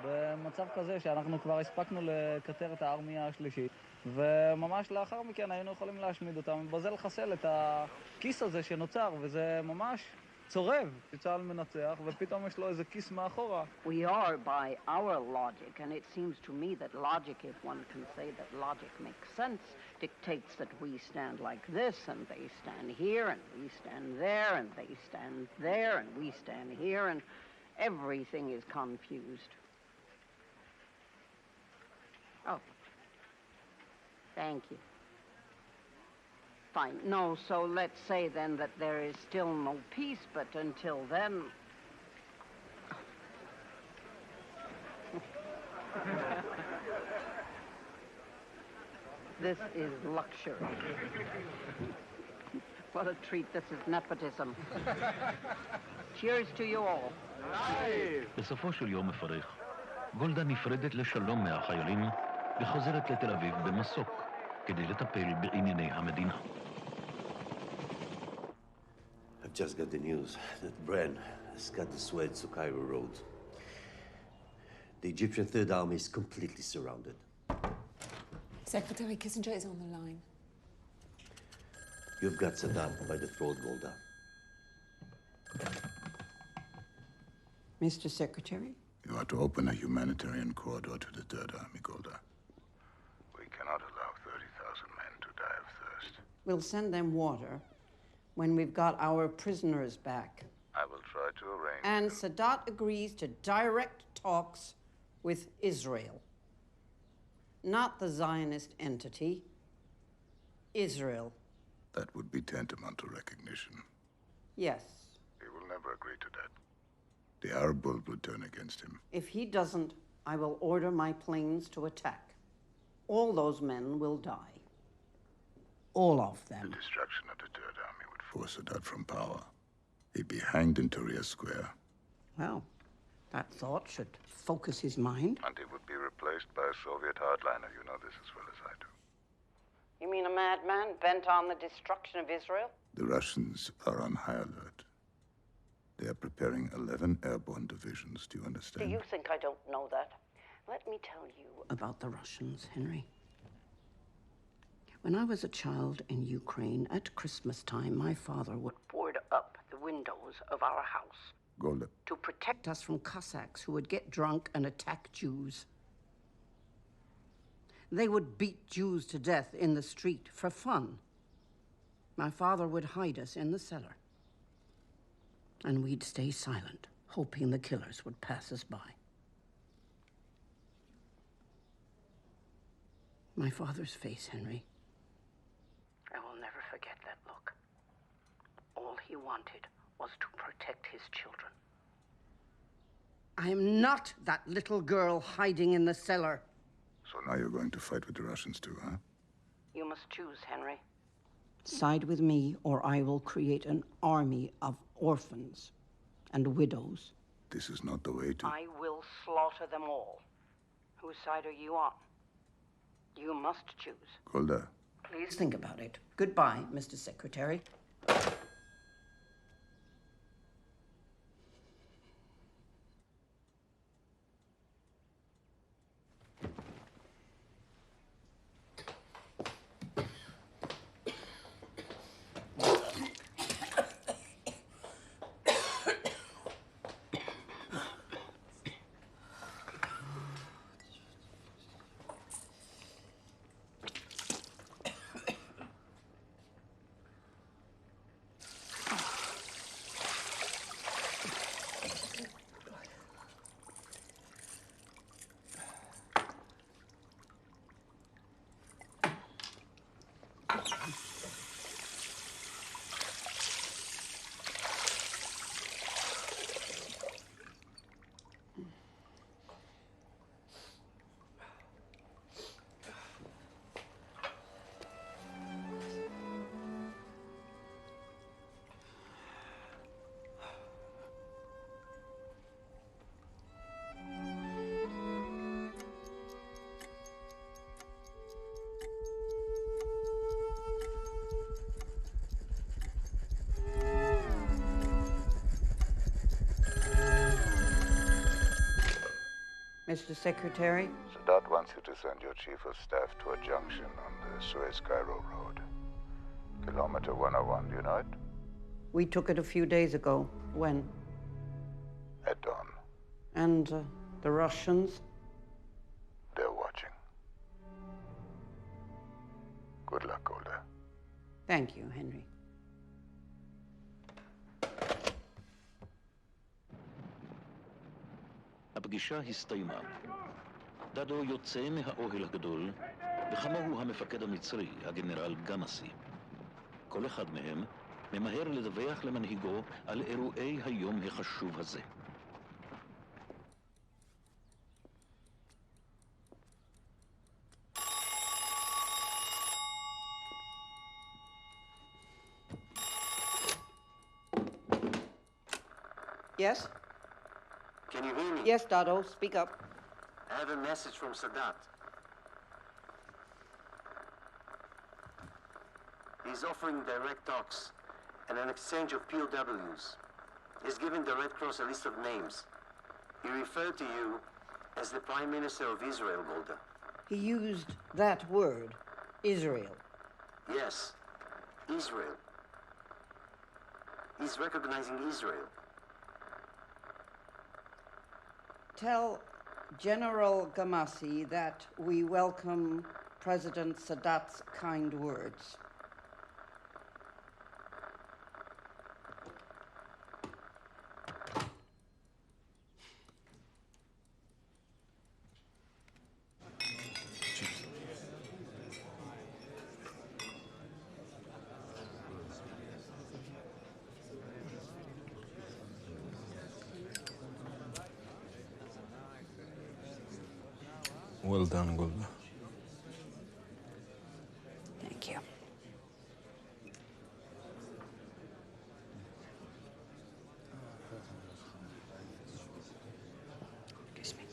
במצב כזה שאנחנו כבר הספקנו לקטר את הארמיה השלישית, וממש לאחר מכן היינו יכולים להשמיד אותם, ובזה לחסל את הכיס הזה שנוצר, וזה ממש צורב. צה"ל מנצח, ופתאום יש לו איזה כיס מאחורה. We are by our logic, and it seems to me that logic, if one can say that logic makes sense, dictates that we stand like this, and they stand here, and we stand there, and they stand there, and we stand here, and everything is confused. Oh. Thank you. Fine. No, so let's say then that there is still no peace, but until then... This is luxury. What a treat. This is nepotism. Cheers to you all. בסופו של יום מפרך, גולדה נפרדת לשלום מהחיילים וחוזרת לתל אביב במסוק כדי לטפל בענייני המדינה. I've just got the news that Bren has cut the Suez to Cairo road. The Egyptian Third Army is completely surrounded. Secretary Kissinger is on the line. You've got Saddam by the throat, Golda. Mr. Secretary? You are to open a humanitarian corridor to the Third Army, Golda. We cannot allow 30,000 men to die of thirst. We'll send them water when we've got our prisoners back. I will try to arrange. And Sadat agrees to direct talks with Israel. Not the Zionist entity, Israel. That would be tantamount to recognition. Yes. He will never agree to that. The Arab world will turn against him. If he doesn't, I will order my planes to attack. All those men will die. All of them. The destruction of the Third Army would force Sadat from power. He'd be hanged in Tahrir Square. Well, that thought should focus his mind. And he would be replaced by a Soviet hardliner. You know this as well as I do. You mean a madman bent on the destruction of Israel? The Russians are on high alert. They are preparing 11 airborne divisions. Do you understand? Do you think I don't know that? Let me tell you about the Russians, Henry. When I was a child in Ukraine, at Christmas time, my father would board up the windows of our house Golda. to protect us from Cossacks who would get drunk and attack Jews. They would beat Jews to death in the street for fun. My father would hide us in the cellar. And we'd stay silent, hoping the killers would pass us by. My father's face, Henry. I will never forget that look. All he wanted was to protect his children. I am not that little girl hiding in the cellar. So now you're going to fight with the Russians too, huh? You must choose, Henry. Side with me, or I will create an army of orphans and widows. This is not the way to... I will slaughter them all. Whose side are you on? You must choose. Golda. Please think about it. Goodbye, Mr. Secretary. Mr. Secretary? Sadat wants you to send your chief of staff to a junction on the Suez-Cairo road. Kilometer 101, do you know it? We took it a few days ago. When? At dawn. And the Russians? They're watching. Good luck, Golda. Thank you, Henry. הפגישה הסתיימה. דדו יוצא מהאוהל הגדול, וכמוהו המפקד המצרי, הגנרל גמאסי. כל אחד מהם ממהר לדווח למנהיגו על אירועי היום החשוב הזה. Yes? Can you hear me? Yes, Dado, speak up. I have a message from Sadat. He's offering direct talks and an exchange of POWs. He's given the Red Cross a list of names. He referred to you as the Prime Minister of Israel, Golda. He used that word, Israel. Yes, Israel. He's recognizing Israel. Tell General Gamasi that we welcome President Sadat's kind words. Well done, Golda. Thank you. Excuse me.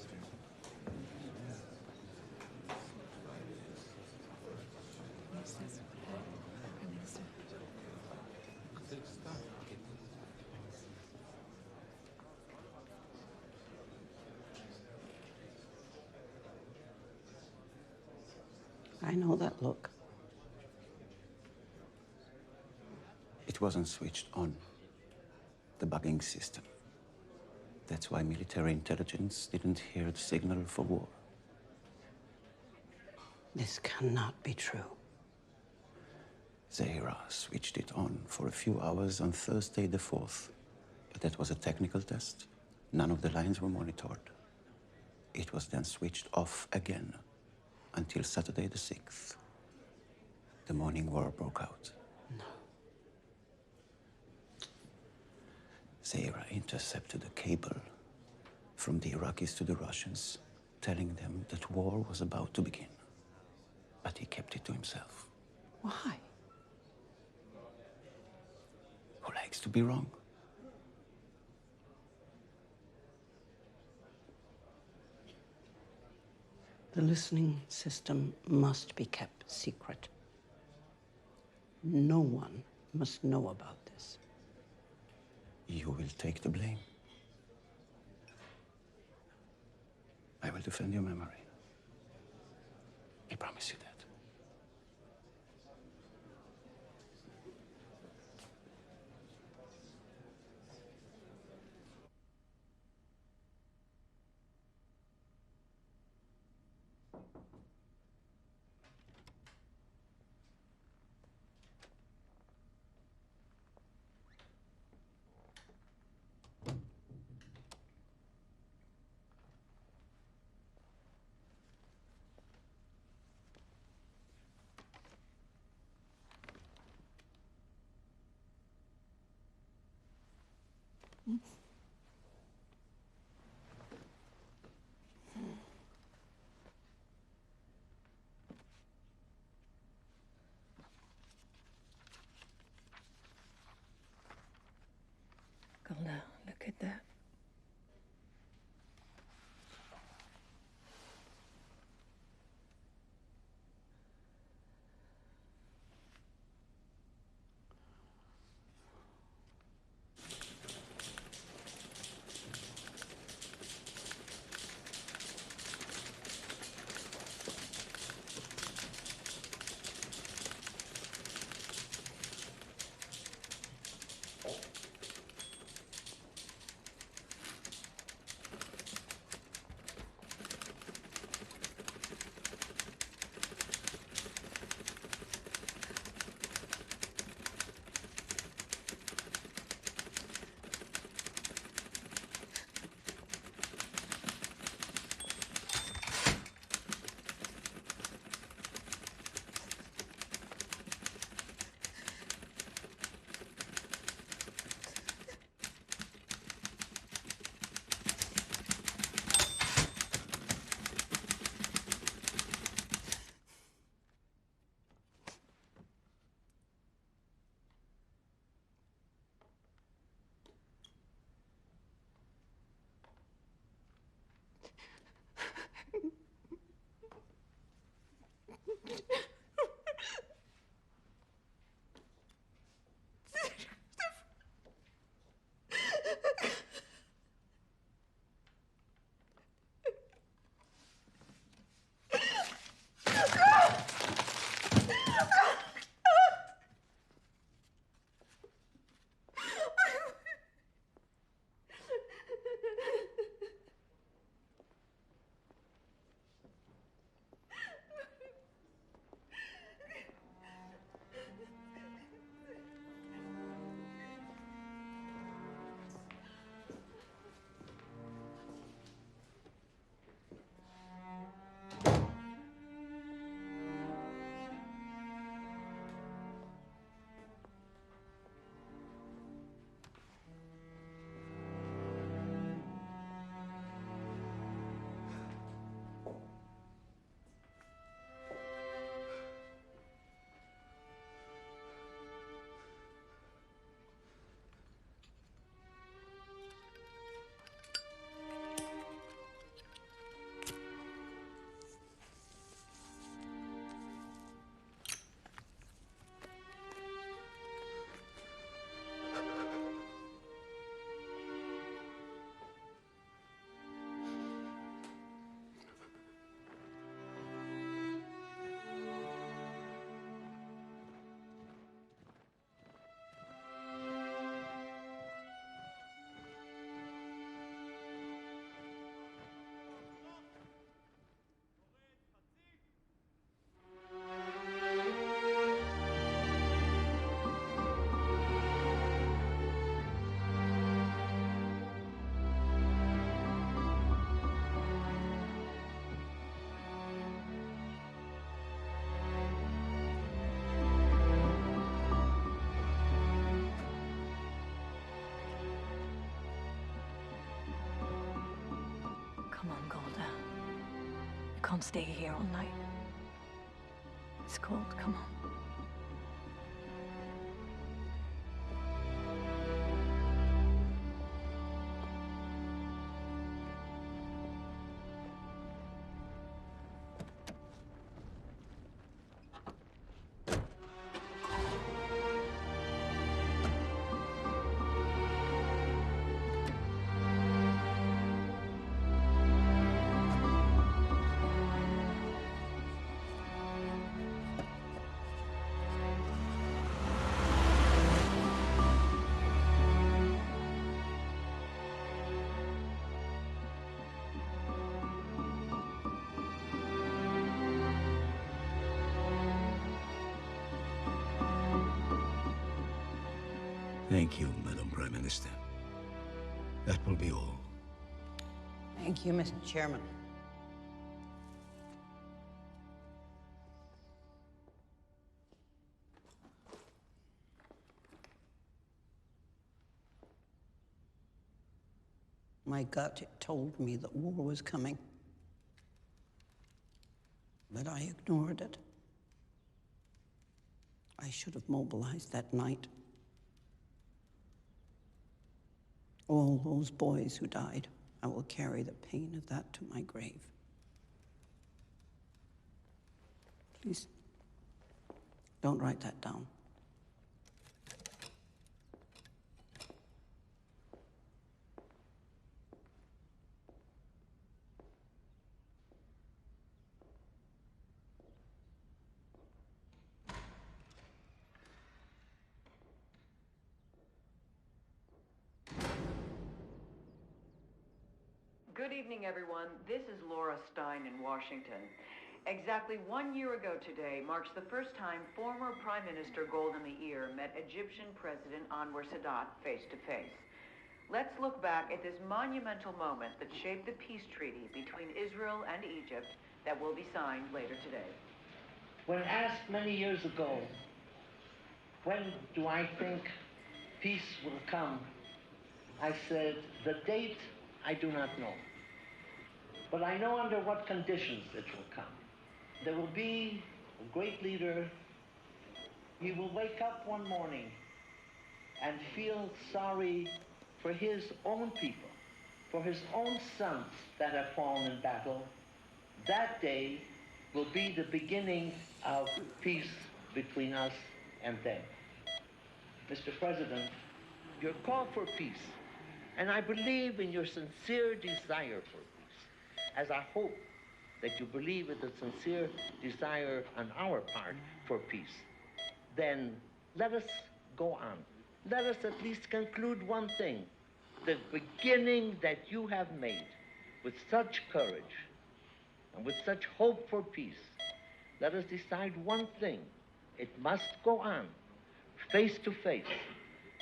I know that look. It wasn't switched on. The bugging system. That's why military intelligence didn't hear the signal for war. This cannot be true. Zahira switched it on for a few hours on Thursday the 4th. But that was a technical test. None of the lines were monitored. It was then switched off again until Saturday the 6th. The morning war broke out. No. Zahira intercepted a cable from the Iraqis to the Russians, telling them that war was about to begin. But he kept it to himself. Why? Who likes to be wrong? The listening system must be kept secret. No one must know about this. You will take the blame. I will defend your memory. I promise you that. Golda, look at that. Come on, Golda. You can't stay here all night. It's cold, come on. Thank you, Madam Prime Minister. That will be all. Thank you, Mr. Chairman. My gut told me that war was coming, but I ignored it. I should have mobilized that night. All those boys who died, I will carry the pain of that to my grave. Please, don't write that down. Good evening, everyone. This is Laura Stein in Washington. Exactly 1 year ago today marks the first time former Prime Minister Golda Meir met Egyptian President Anwar Sadat face to face. Let's look back at this monumental moment that shaped the peace treaty between Israel and Egypt that will be signed later today. When asked many years ago, when do I think peace will come, I said, the date I do not know. But I know under what conditions it will come. There will be a great leader. He will wake up one morning and feel sorry for his own people, for his own sons that have fallen in battle. That day will be the beginning of peace between us and them. Mr. President, your call for peace, and I believe in your sincere desire for peace, as I hope that you believe in the sincere desire on our part for peace, then let us go on. Let us at least conclude one thing. The beginning that you have made with such courage and with such hope for peace, let us decide one thing. It must go on, face to face,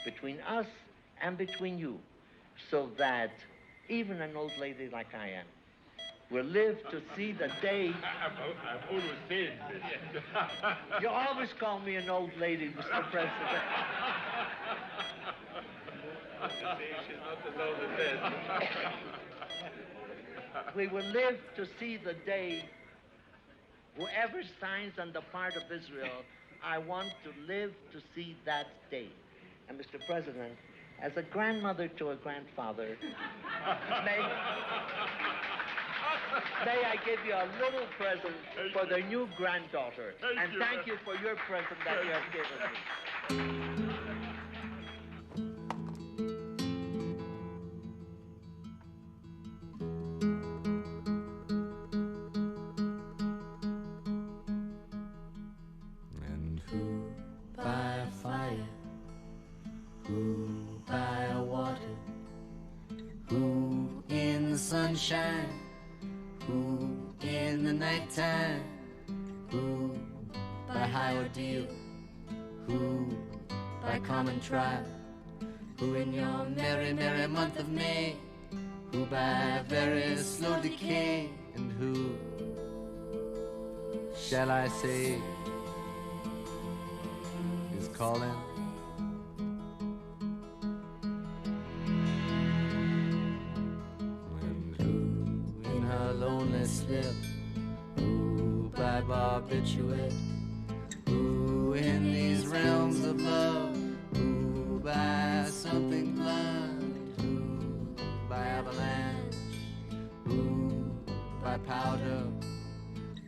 between us and between you, so that even an old lady like I am will live to see the day. I've always said this. You always call me an old lady, Mr. President. She's not as old as that. We will live to see the day. Whoever signs on the part of Israel, I want to live to see that day. And Mr. President, as a grandmother to a grandfather, may I give you a little present for the new granddaughter. Thank you for your present that you have given me. And who by a fire, who by a water, who in the sunshine, who in the nighttime, who by high ordeal, who by common trial, who in your merry, merry month of May, who by very slow decay, and who shall I say is calling? And who lonely slip? Who by barbiturate? Who in these realms of love? Who by something blind? Who by avalanche? Who by powder?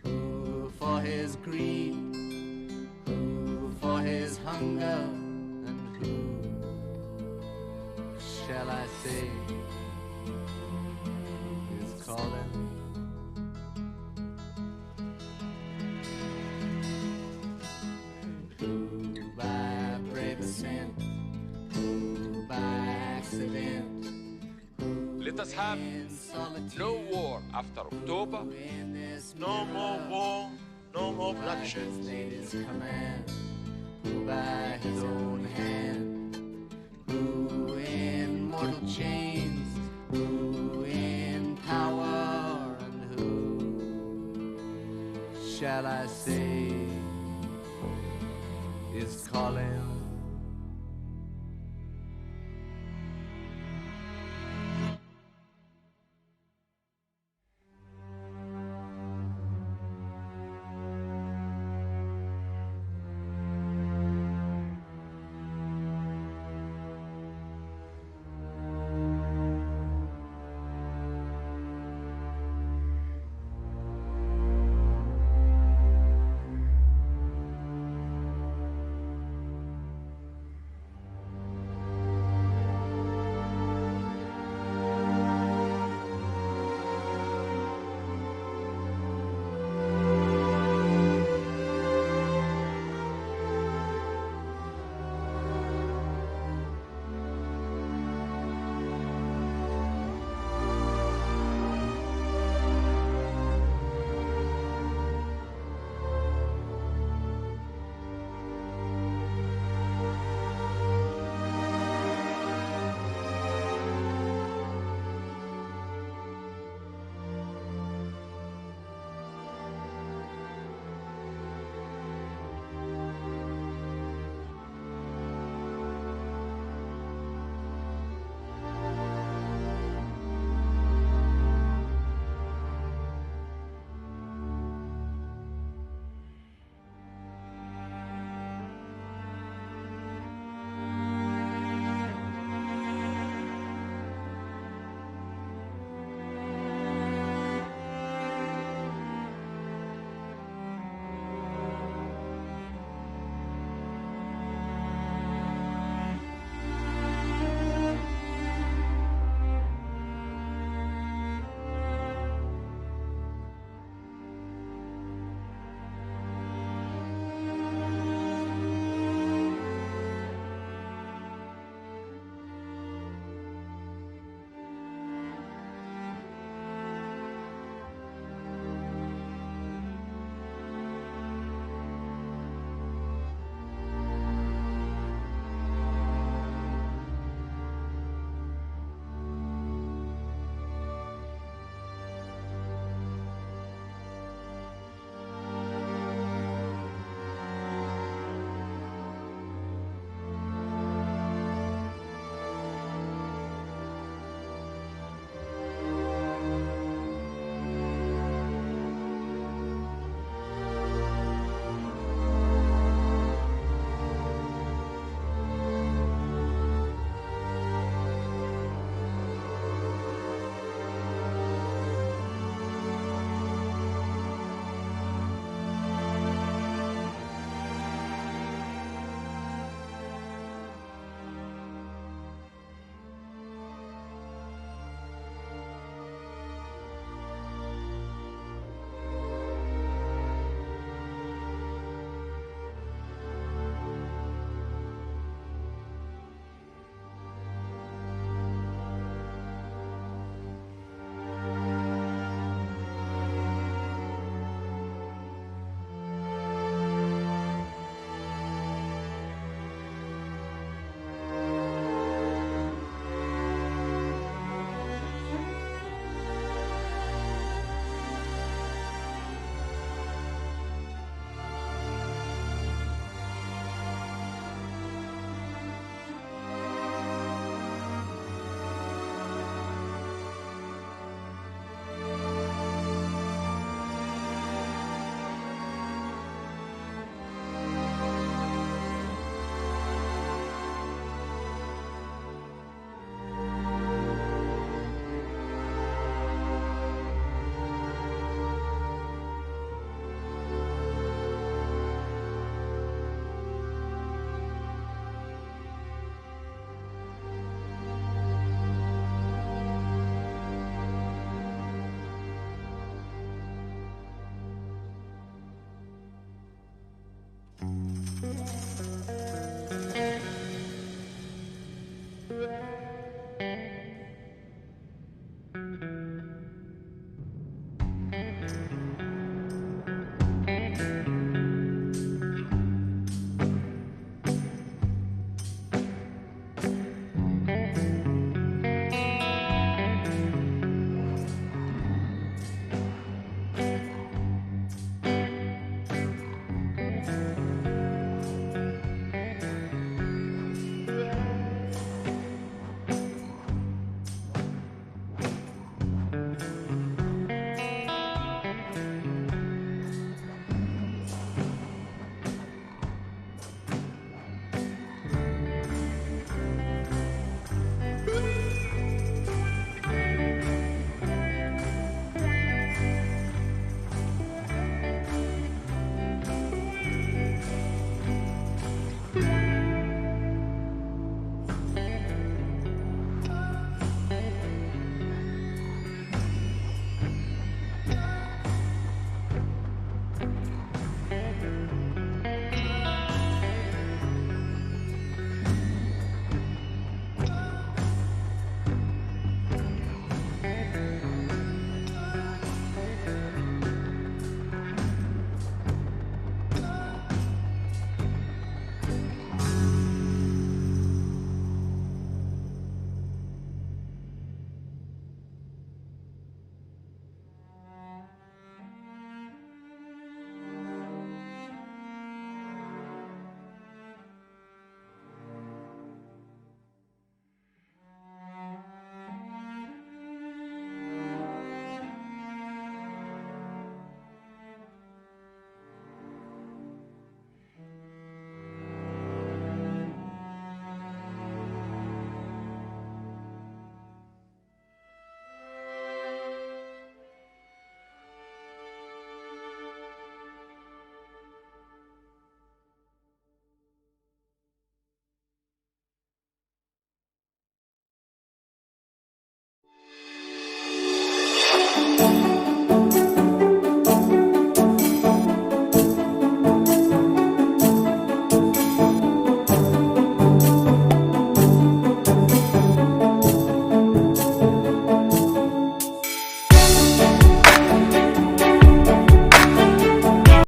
Who for his greed? Who for his hunger? And who shall I say is calling? Who by brave ascent? Who by accident? Let us have no war after October. No more war, no more bloodshed. Who by his own hand? Who in mortal chains? Who in power? And who shall I say is calling?